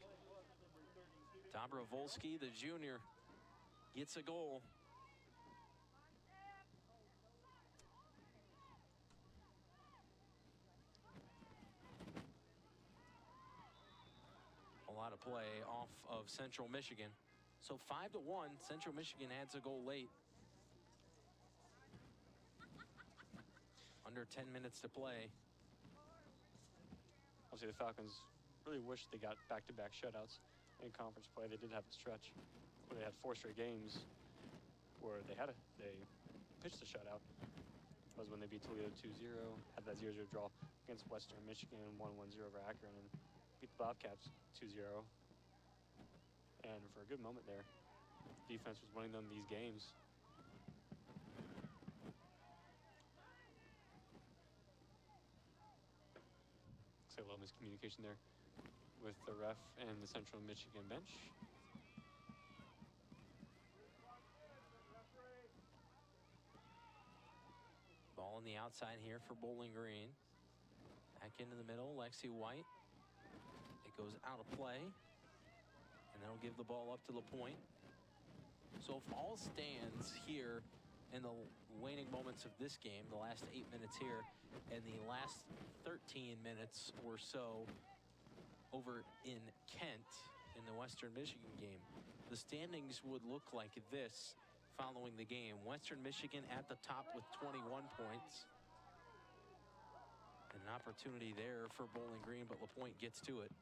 E: Dobrovolsky, the junior, gets a goal. A lot of play off of Central Michigan. So 5-1, Central Michigan adds a goal late. Under 10 minutes to play.
C: Obviously, the Falcons really wish they got back-to-back shutouts in conference play. They did have a stretch where they had 4 straight games where they pitched a shutout. That was when they beat Toledo 2-0, had that 0-0 draw against Western Michigan, 1-1-0 over Akron, and beat the Bobcats 2-0. And for a good moment there, defense was winning them these games. Looks like a little miscommunication there with the ref and the Central Michigan bench.
E: Ball on the outside here for Bowling Green. Back into the middle, Lexi White. It goes out of play, and that'll give the ball up to LaPointe. So if all stands here in the waning moments of this game, the last 8 minutes here, and the last 13 minutes or so over in Kent in the Western Michigan game, the standings would look like this following the game. Western Michigan at the top with 21 points. And an opportunity there for Bowling Green, but LaPointe gets to it.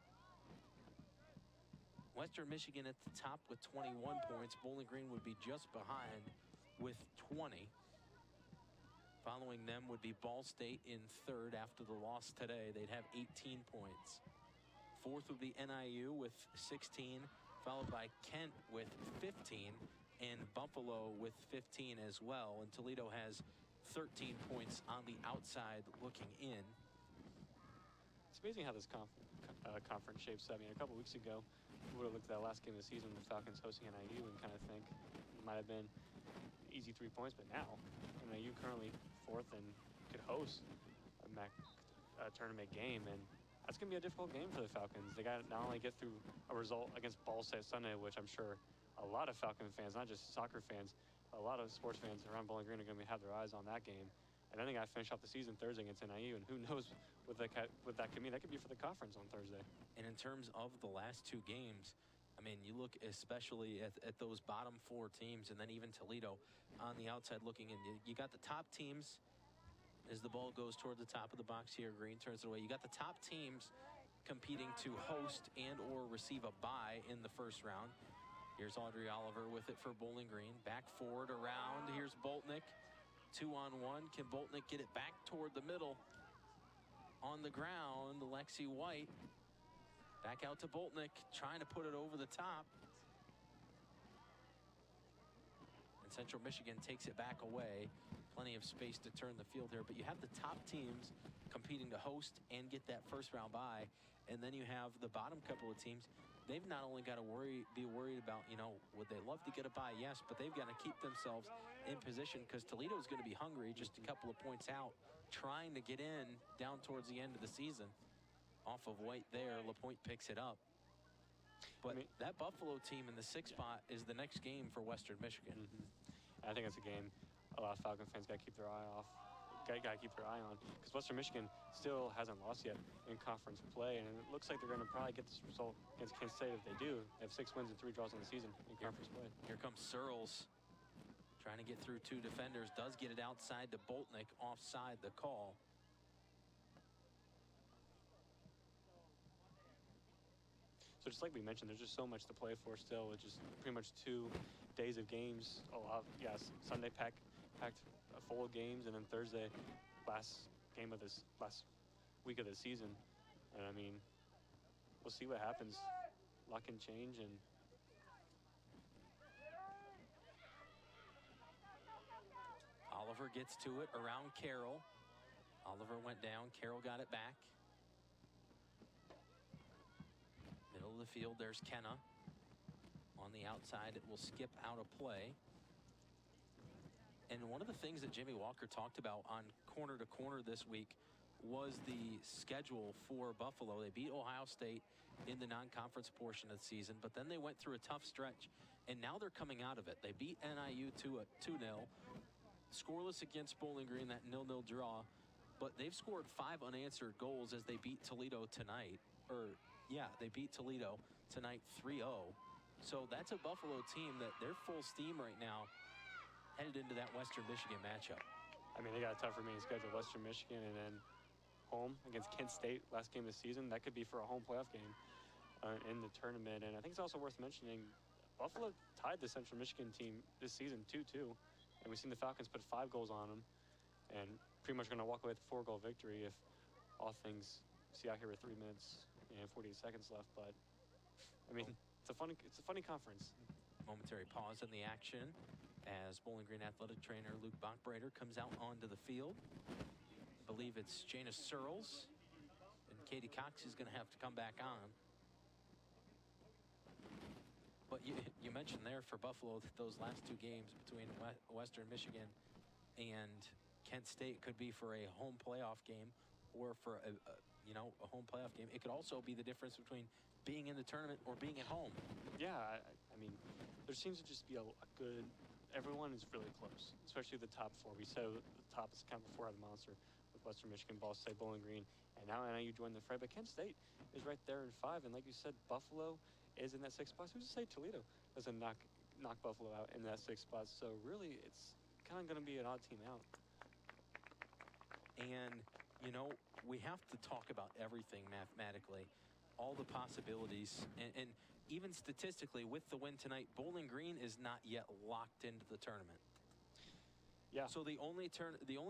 E: Western Michigan at the top with 21 points. Bowling Green would be just behind with 20. Following them would be Ball State in third after the loss today. They'd have 18 points. Fourth would be NIU with 16, followed by Kent with 15, and Buffalo with 15 as well. And Toledo has 13 points on the outside looking in.
C: It's amazing how this conference shapes up. I mean, a couple weeks ago, we would have looked at that last game of the season, the Falcons hosting NIU, and kind of think it might have been easy 3 points. But now, NIU currently fourth and could host a tournament game, and that's going to be a difficult game for the Falcons. They got to not only get through a result against Ball State Sunday, which I'm sure a lot of Falcon fans, not just soccer fans, a lot of sports fans around Bowling Green are going to have their eyes on that game. And then they got to finish off the season Thursday against NIU, and who knows what that could mean. That could be for the conference on Thursday.
E: And in terms of the last two games, I mean, you look especially at those bottom four teams, and then even Toledo on the outside looking in. You got the top teams as the ball goes toward the top of the box here. Green turns it away. You got the top teams competing to host and or receive a bye in the first round. Here's Audrey Oliver with it for Bowling Green. Back forward, around. Here's Boltnick. 2-on-1. Can Boltnick get it back toward the middle? On the ground, Lexi White. Back out to Boltnick, trying to put it over the top. And Central Michigan takes it back away. Plenty of space to turn the field here. But you have the top teams competing to host and get that first round bye. And then you have the bottom couple of teams. They've not only got to be worried about, would they love to get a bye? Yes, but they've got to keep themselves in position because Toledo's going to be hungry, just a couple of points out, trying to get in down towards the end of the season. Off of White there, LaPointe picks it up. But that Buffalo team in the sixth spot is the next game for Western Michigan.
C: I think it's a game a lot of Falcon fans got to keep their eye on, because Western Michigan still hasn't lost yet in conference play, and it looks like they're going to probably get this result against Kent State. If they do, they have 6 wins and 3 draws on the season in conference play.
E: Here comes Searles trying to get through two defenders, does get it outside to Boltnick, offside the call.
C: So just like we mentioned, there's just so much to play for still. It's just pretty much 2 days of games. Sunday packed full of games, and then Thursday, last week of the season. And I mean, we'll see what happens. A lot can change, and
E: Oliver gets to it around Carroll. Oliver went down, Carroll got it back. Middle of the field, there's Kenna. On the outside, it will skip out of play. And one of the things that Jimmy Walker talked about on Corner to Corner this week was the schedule for Buffalo. They beat Ohio State in the non-conference portion of the season, but then they went through a tough stretch, and now they're coming out of it. They beat NIU 2-0, scoreless against Bowling Green, that 0-0 draw, but they've scored 5 unanswered goals as they beat Toledo tonight. They beat Toledo tonight 3-0. So that's a Buffalo team that they're full steam right now, headed into that Western Michigan matchup.
C: I mean, they got a tough remaining schedule. Western Michigan, and then home against Kent State last game of the season. That could be for a home playoff game in the tournament. And I think it's also worth mentioning, Buffalo tied the Central Michigan team this season 2-2. And we've seen the Falcons put 5 goals on them, and pretty much going to walk away with a 4-goal victory if all things see out here with 3 minutes and 48 seconds left. But I mean, it's a funny conference.
E: Momentary pause in the action as Bowling Green athletic trainer Luke Bachbrader comes out onto the field. I believe it's Jana Searles, and Katie Cox is going to have to come back on. But you mentioned there for Buffalo that those last 2 games between Western Michigan and Kent State could be for a home playoff game or for a home playoff game. It could also be the difference between being in the tournament or being at home.
C: Yeah, I mean, there seems to just be a good. Everyone is really close, especially the top 4. We said the top is kind of before the monster with Western Michigan, Ball State, Bowling Green, and now NIU joined the fray. But Kent State is right there in 5, and like you said, Buffalo is in that 6th spot. Who's to say Toledo doesn't knock Buffalo out in that 6th spot? So really, it's kind of going to be an odd team out.
E: And we have to talk about everything mathematically, all the possibilities, and even statistically, with the win tonight, Bowling Green is not yet locked into the tournament.
C: Yeah.
E: So the only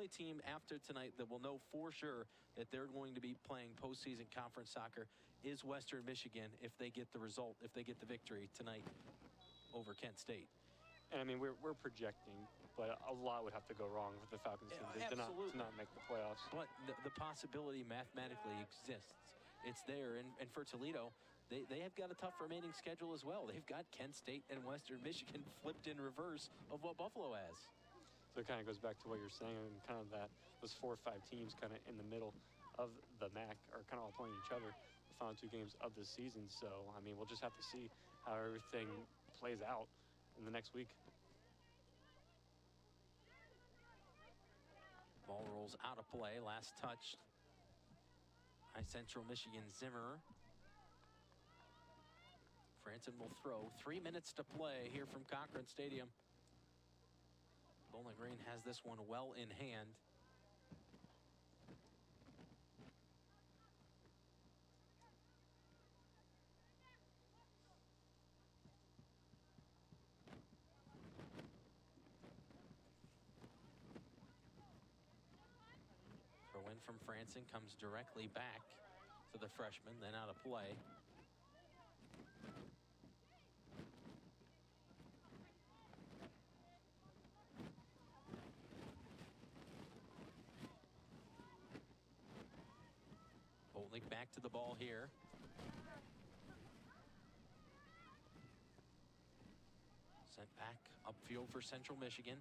E: team after tonight that will know for sure that they're going to be playing postseason conference soccer is Western Michigan if they get the result, if they get the victory tonight over Kent State.
C: And I mean, we're projecting, but a lot would have to go wrong for the Falcons team to not make the playoffs.
E: But the possibility mathematically exists. It's there. And for Toledo, they have got a tough remaining schedule as well. They've got Kent State and Western Michigan flipped in reverse of what Buffalo has.
C: So it kind of goes back to what you're saying, and kind of that those 4 or 5 teams kind of in the middle of the MAC are kind of all playing each other the final 2 games of the season. So, I mean, we'll just have to see how everything plays out in the next week.
E: Ball rolls out of play. Last touch by Central Michigan Zimmer. Franson will throw. 3 minutes to play here from Cochrane Stadium. Bowling Green has this one well in hand. Throw in from Franson comes directly back to the freshman, then out of play. Boltnick back to the ball here. Sent back upfield for Central Michigan.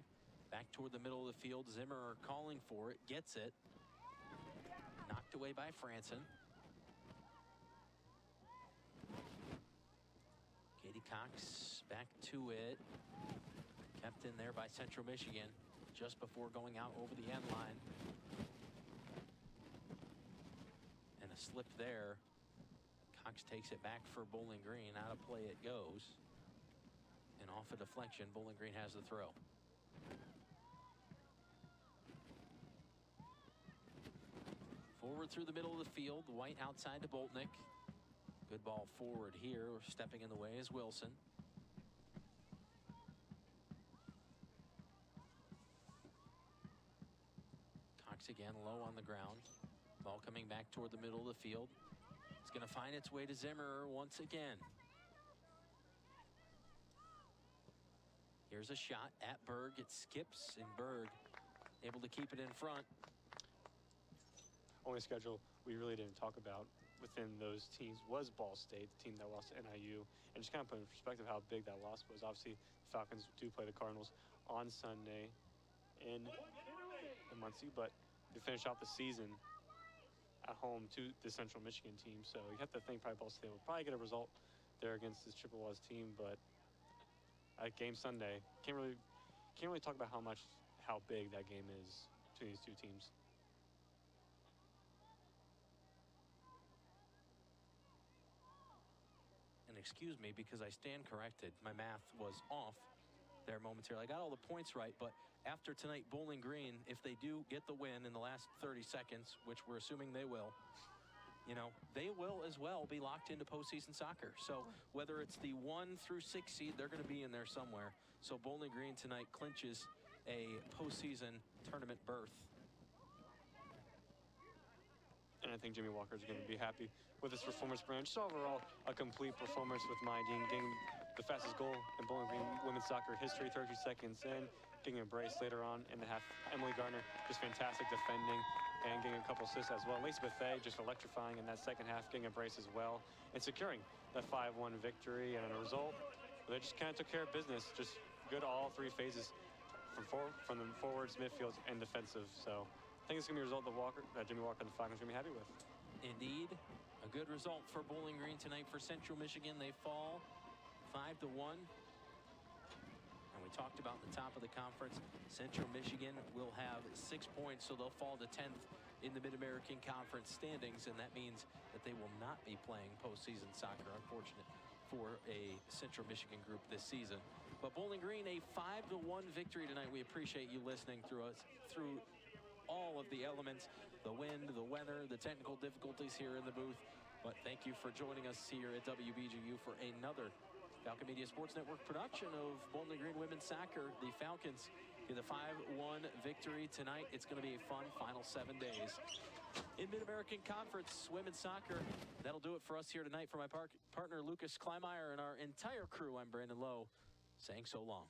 E: Back toward the middle of the field. Zimmer calling for it. Gets it. Knocked away by Franson. Katie Cox back to it. Kept in there by Central Michigan just before going out over the end line. And a slip there. Cox takes it back for Bowling Green. Out of play it goes. And off a deflection, Bowling Green has the throw. Forward through the middle of the field. White outside to Boltnick. Good ball forward here. Stepping in the way is Wilson. Cox again low on the ground. Ball coming back toward the middle of the field. It's going to find its way to Zimmer once again. Here's a shot at Berg. It skips, and Berg able to keep it in front.
C: Only schedule we really didn't talk about within those teams was Ball State, the team that lost to NIU. And just kind of put in perspective how big that loss was. Obviously, the Falcons do play the Cardinals on Sunday in Muncie, but they finish off the season at home to the Central Michigan team. So you have to think probably Ball State will probably get a result there against this Chippewas team, but at game Sunday, can't really talk about how big that game is between these 2 teams.
E: And excuse me, because I stand corrected. My math was off there momentarily. I got all the points right, but after tonight, Bowling Green, if they do get the win in the last 30 seconds, which we're assuming they will, you know, they will as well be locked into postseason soccer. So whether it's the 1 through 6 seed, they're going to be in there somewhere. So Bowling Green tonight clinches a postseason tournament berth.
C: And I think Jimmy Walker is going to be happy with his performance, Brand. Just overall, a complete performance with Dean getting the fastest goal in Bowling Green women's soccer history, 32 seconds in, getting a brace later on in the half. Emily Gardner, just fantastic defending and getting a couple assists as well. Elizabeth Faye just electrifying in that second half, getting a brace as well, and securing that 5-1 victory. And a result, they just kind of took care of business. Just good all 3 phases from the forwards, midfields, and defensive. So I think it's going to be a result that Jimmy Walker and the Falcons are going to be happy with.
E: Indeed, a good result for Bowling Green tonight. For Central Michigan, they fall 5-1. And we talked about the top of the conference. Central Michigan will have 6 points, so they'll fall to 10th in the Mid-American Conference standings, and that means that they will not be playing postseason soccer. Unfortunate for a Central Michigan group this season. But Bowling Green, a 5-1 victory tonight. We appreciate you listening through all of the elements, the wind, the weather, the technical difficulties here in the booth. But thank you for joining us here at WBGU for another Falcon Media Sports Network production of Bowling Green Women's Soccer. The Falcons get the 5-1 victory tonight. It's going to be a fun final 7 days. In Mid-American Conference women's soccer, that'll do it for us here tonight. For my partner Lucas Kleinmeyer and our entire crew, I'm Brandon Lowe, saying so long.